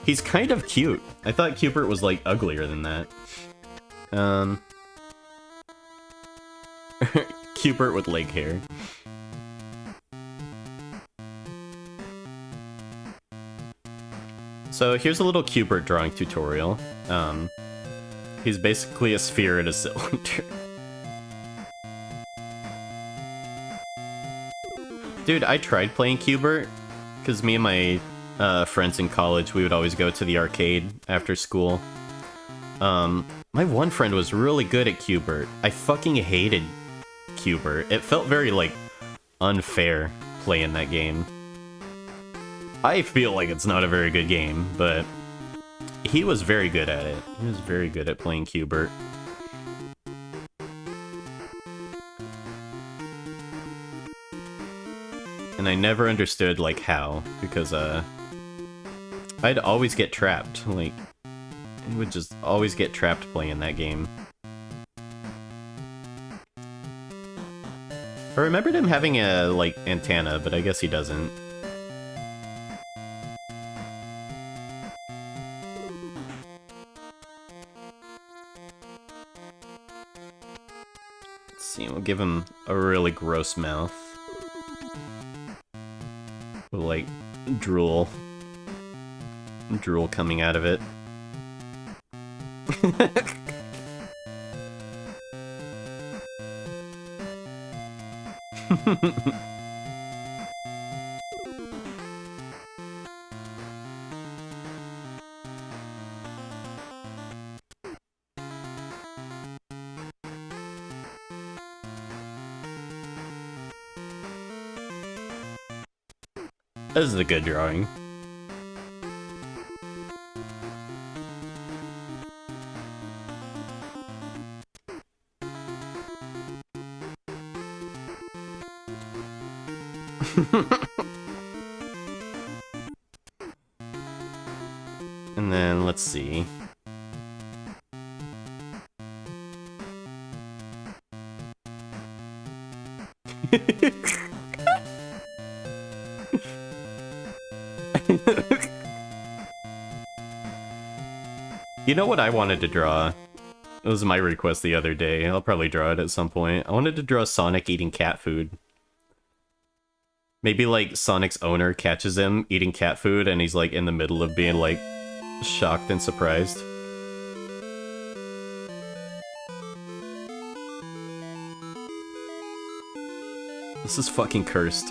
He's kind of cute. I thought Q*bert was, like, uglier than that. Q*bert with leg hair. So here's a little Q*bert drawing tutorial. He's basically a sphere in a cylinder. Dude, I tried playing Q*bert, because me and my friends in college, we would always go to the arcade after school. My one friend was really good at Q*bert. I fucking hated Q*bert. It felt very, like, unfair playing that game. I feel like it's not a very good game, but he was very good at it. He was very good at playing Q*bert. And I never understood, like, how, because, I'd always get trapped, like, I would just always get trapped playing that game. I remembered him having a, like, antenna, but I guess he doesn't. Let's see, we'll give him a really gross mouth. With, like, drool coming out of it. This is a good drawing. And then, let's see. You know what I wanted to draw? It was my request the other day. I'll probably draw it at some point. I wanted to draw Sonic eating cat food. Maybe like Sonic's owner catches him eating cat food and he's like in the middle of being like shocked and surprised. This is fucking cursed.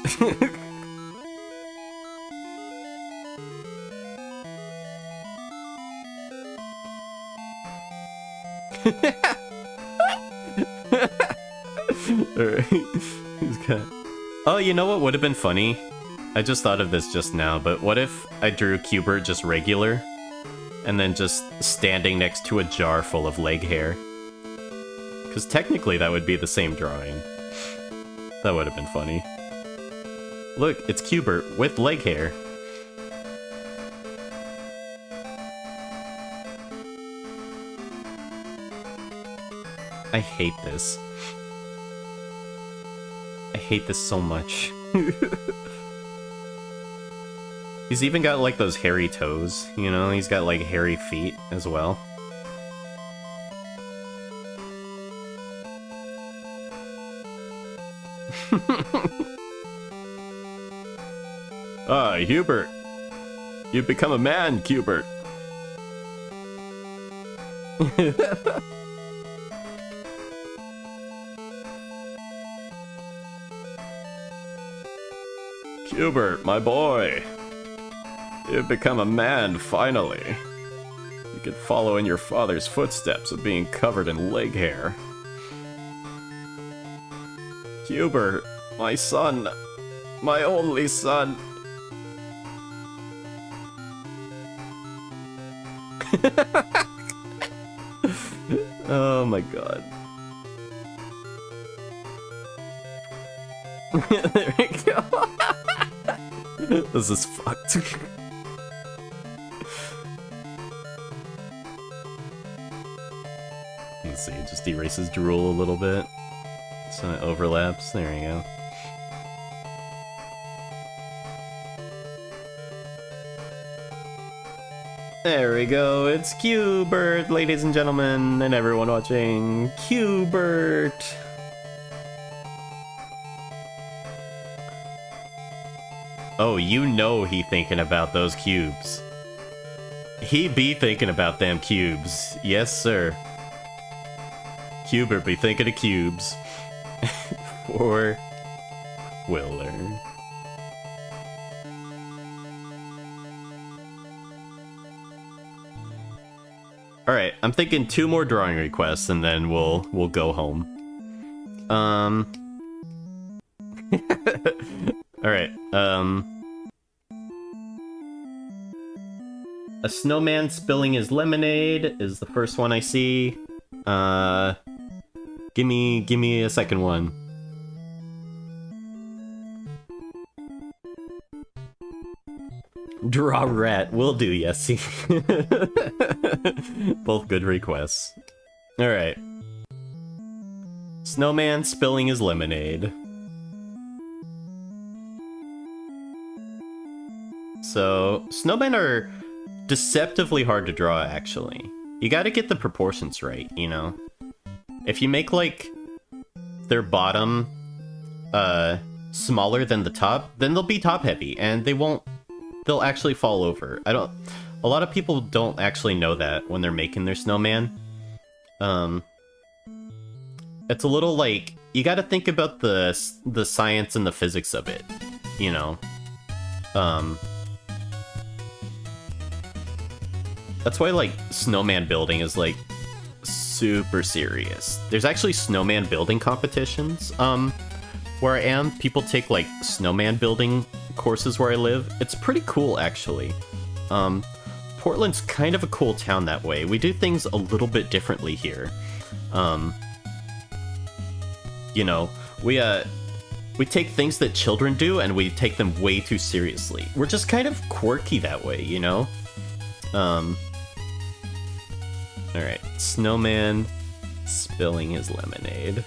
Alright. He's got... Oh, you know what would have been funny? I just thought of this just now, but what if I drew Q*bert just regular? And then just standing next to a jar full of leg hair? Because technically that would be the same drawing. That would have been funny. Look, it's Q*bert with leg hair. I hate this. I hate this so much. He's even got like those hairy toes, you know? He's got like hairy feet as well. Ah, Hubert. You've become a man, Q*bert. Q*bert, my boy. You've become a man, finally. You can follow in your father's footsteps of being covered in leg hair. Q*bert, my son. My only son. Oh my god. There we go. This is fucked. Let's see, it just erases drool a little bit. So it overlaps. There we go. There we go, it's Q*bert, ladies and gentlemen, and everyone watching. Q*bert! Oh, you know he thinking about those cubes. He be thinking about them cubes. Yes, sir. Q*bert be thinking of cubes. For Willer. Alright, I'm thinking 2 more drawing requests and then we'll go home. Alright, a snowman spilling his lemonade is the first one I see. Give me a second one. Draw rat, will do, Yessie. Both good requests. Alright. Snowman spilling his lemonade. So, snowmen are deceptively hard to draw, actually. You gotta get the proportions right, you know? If you make, like, their bottom, smaller than the top, then they'll be top-heavy, and they'll actually fall over. A lot of people don't actually know that when they're making their snowman. It's a little like, you gotta think about the science and the physics of it, you know? That's why, like, snowman building is, like, super serious. There's actually snowman building competitions, where I am. People take, like, snowman building courses where I live. It's pretty cool, actually. Portland's kind of a cool town that way. We do things a little bit differently here. You know, we take things that children do and we take them way too seriously. We're just kind of quirky that way, you know? Alright, snowman spilling his lemonade.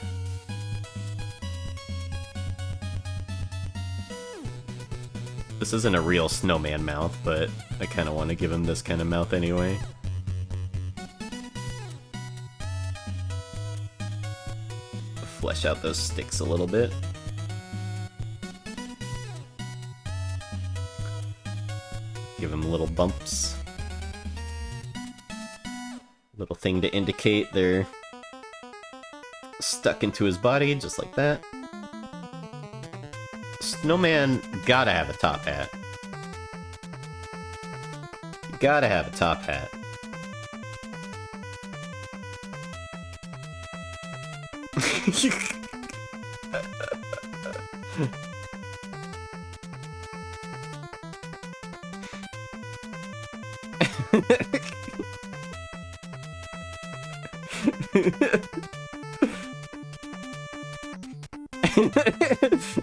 This isn't a real snowman mouth, but I kind of want to give him this kind of mouth anyway. Flesh out those sticks a little bit. Give him little bumps. Little thing to indicate they're stuck into his body, just like that. Snowman gotta have a top hat. You gotta have a top hat.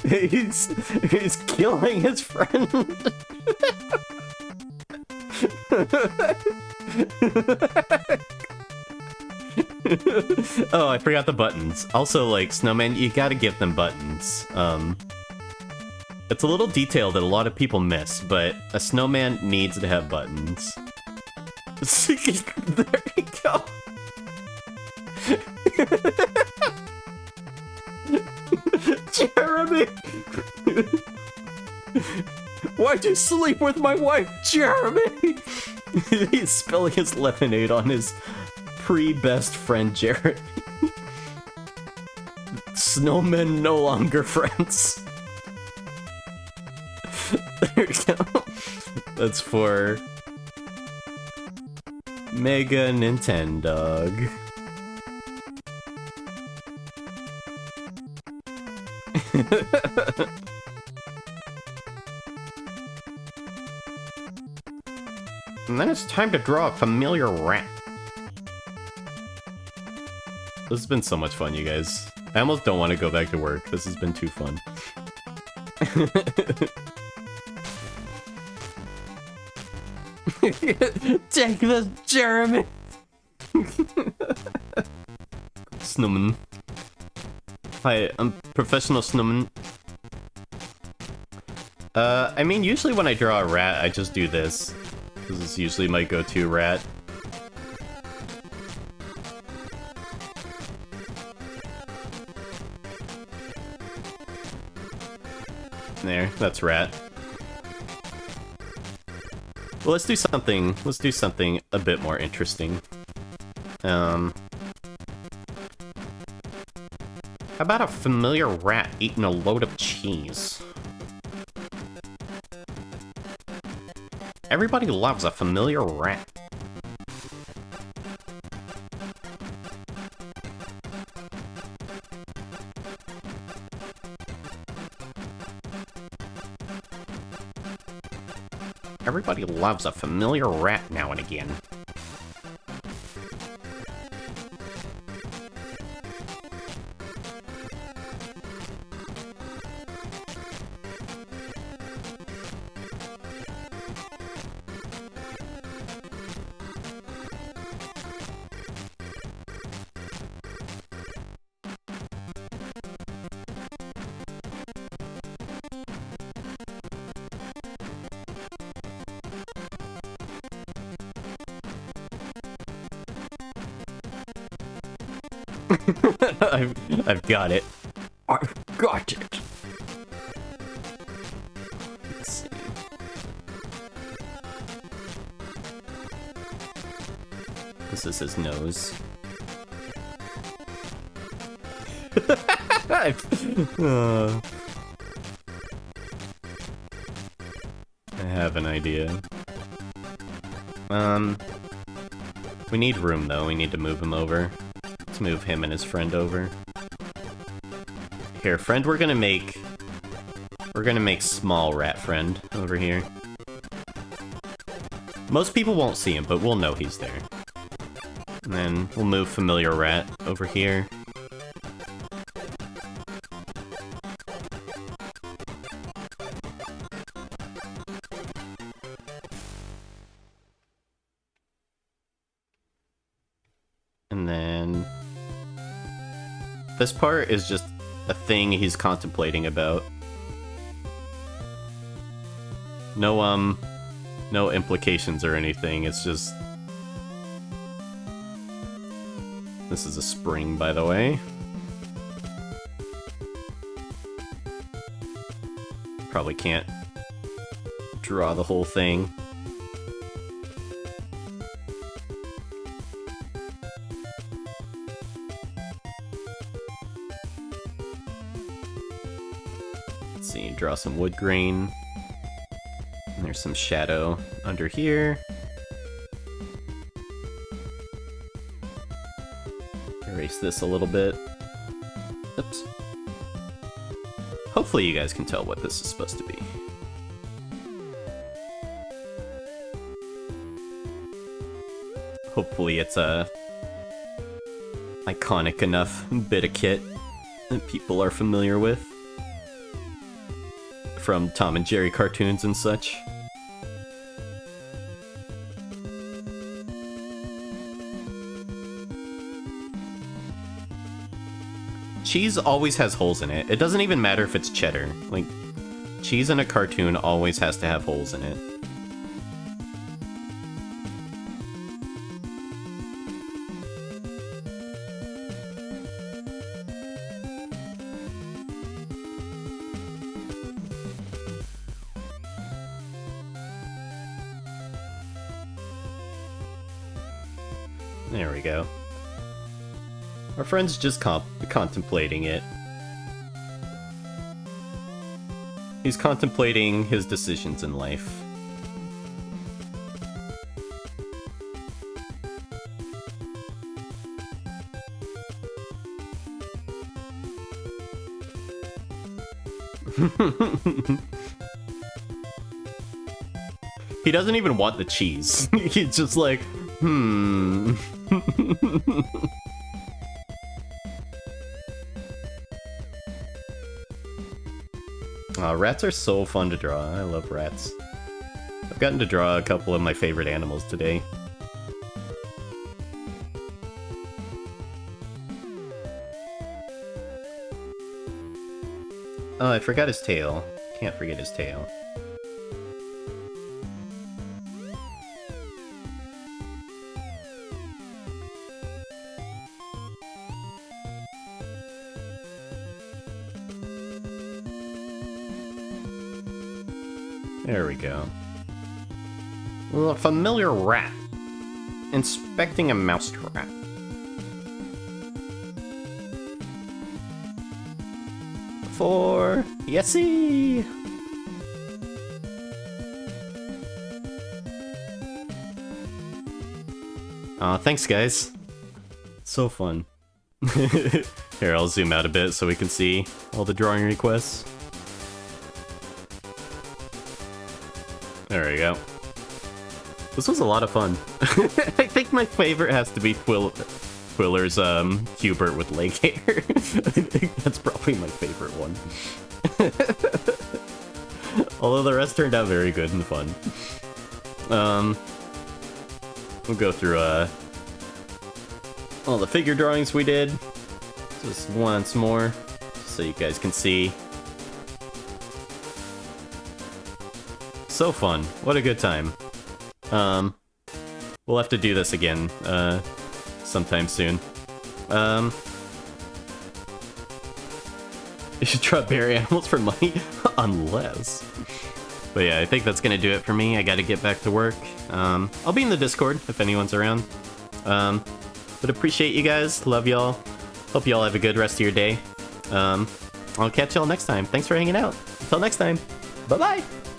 he's killing his friend. Oh, I forgot the buttons. Also, like, Snowman, you gotta give them buttons. It's a little detail that a lot of people miss, but a snowman needs to have buttons. There you go. Jeremy! Why'd you sleep with my wife, Jeremy? He's spilling his lemonade on his pre-best friend, Jeremy. Snowmen no longer friends. There we go. That's for Mega Nintendog. And then it's time to draw a familiar rat. This has been so much fun, you guys. I almost don't want to go back to work. This has been too fun. Take this, Jeremy! Snowman. Hi, I'm Professional Snowman. I mean, usually when I draw a rat, I just do this. This is usually my go-to rat. There, that's rat. Well, let's do something a bit more interesting. How about a familiar rat eating a load of cheese? Everybody loves a familiar rat. Everybody loves a familiar rat now and again. I've got it. I've got it. Let's see. This is his nose. I have an idea. We need room though. We need to move him over. Let's move him and his friend over. Here, friend, we're gonna make small rat friend over here. Most people won't see him, but we'll know he's there. And then we'll move familiar rat over here. And then this part is just a thing he's contemplating about. No implications or anything, it's just... This is a spring, by the way. Probably can't draw the whole thing. Let's see, draw some wood grain. And there's some shadow under here. Erase this a little bit. Oops. Hopefully you guys can tell what this is supposed to be. Hopefully it's a iconic enough bit of kit that people are familiar with. From Tom and Jerry cartoons and such. Cheese always has holes in it. It doesn't even matter if it's cheddar. Like, cheese in a cartoon always has to have holes in it. There we go. Our friend's just contemplating it. He's contemplating his decisions in life. He doesn't even want the cheese. He's just like, Rats are so fun to draw. I love rats. I've gotten to draw a couple of my favorite animals today. Oh, I forgot his tail. Can't forget his tail. There we go. A familiar rat. Inspecting a mousetrap. For Yessie! Aw, thanks guys. So fun. Here, I'll zoom out a bit so we can see all the drawing requests. There we go. This was a lot of fun. I think my favorite has to be Quiller's Hubert with leg hair. I think that's probably my favorite one. Although the rest turned out very good and fun. We'll go through all the figure drawings we did just once more, so you guys can see. So fun. What a good time. We'll have to do this again, sometime soon. You should draw berry animals for money? Unless. But yeah, I think that's gonna do it for me. I gotta get back to work. I'll be in the Discord if anyone's around. But appreciate you guys. Love y'all. Hope y'all have a good rest of your day. I'll catch y'all next time. Thanks for hanging out. Until next time. Bye-bye!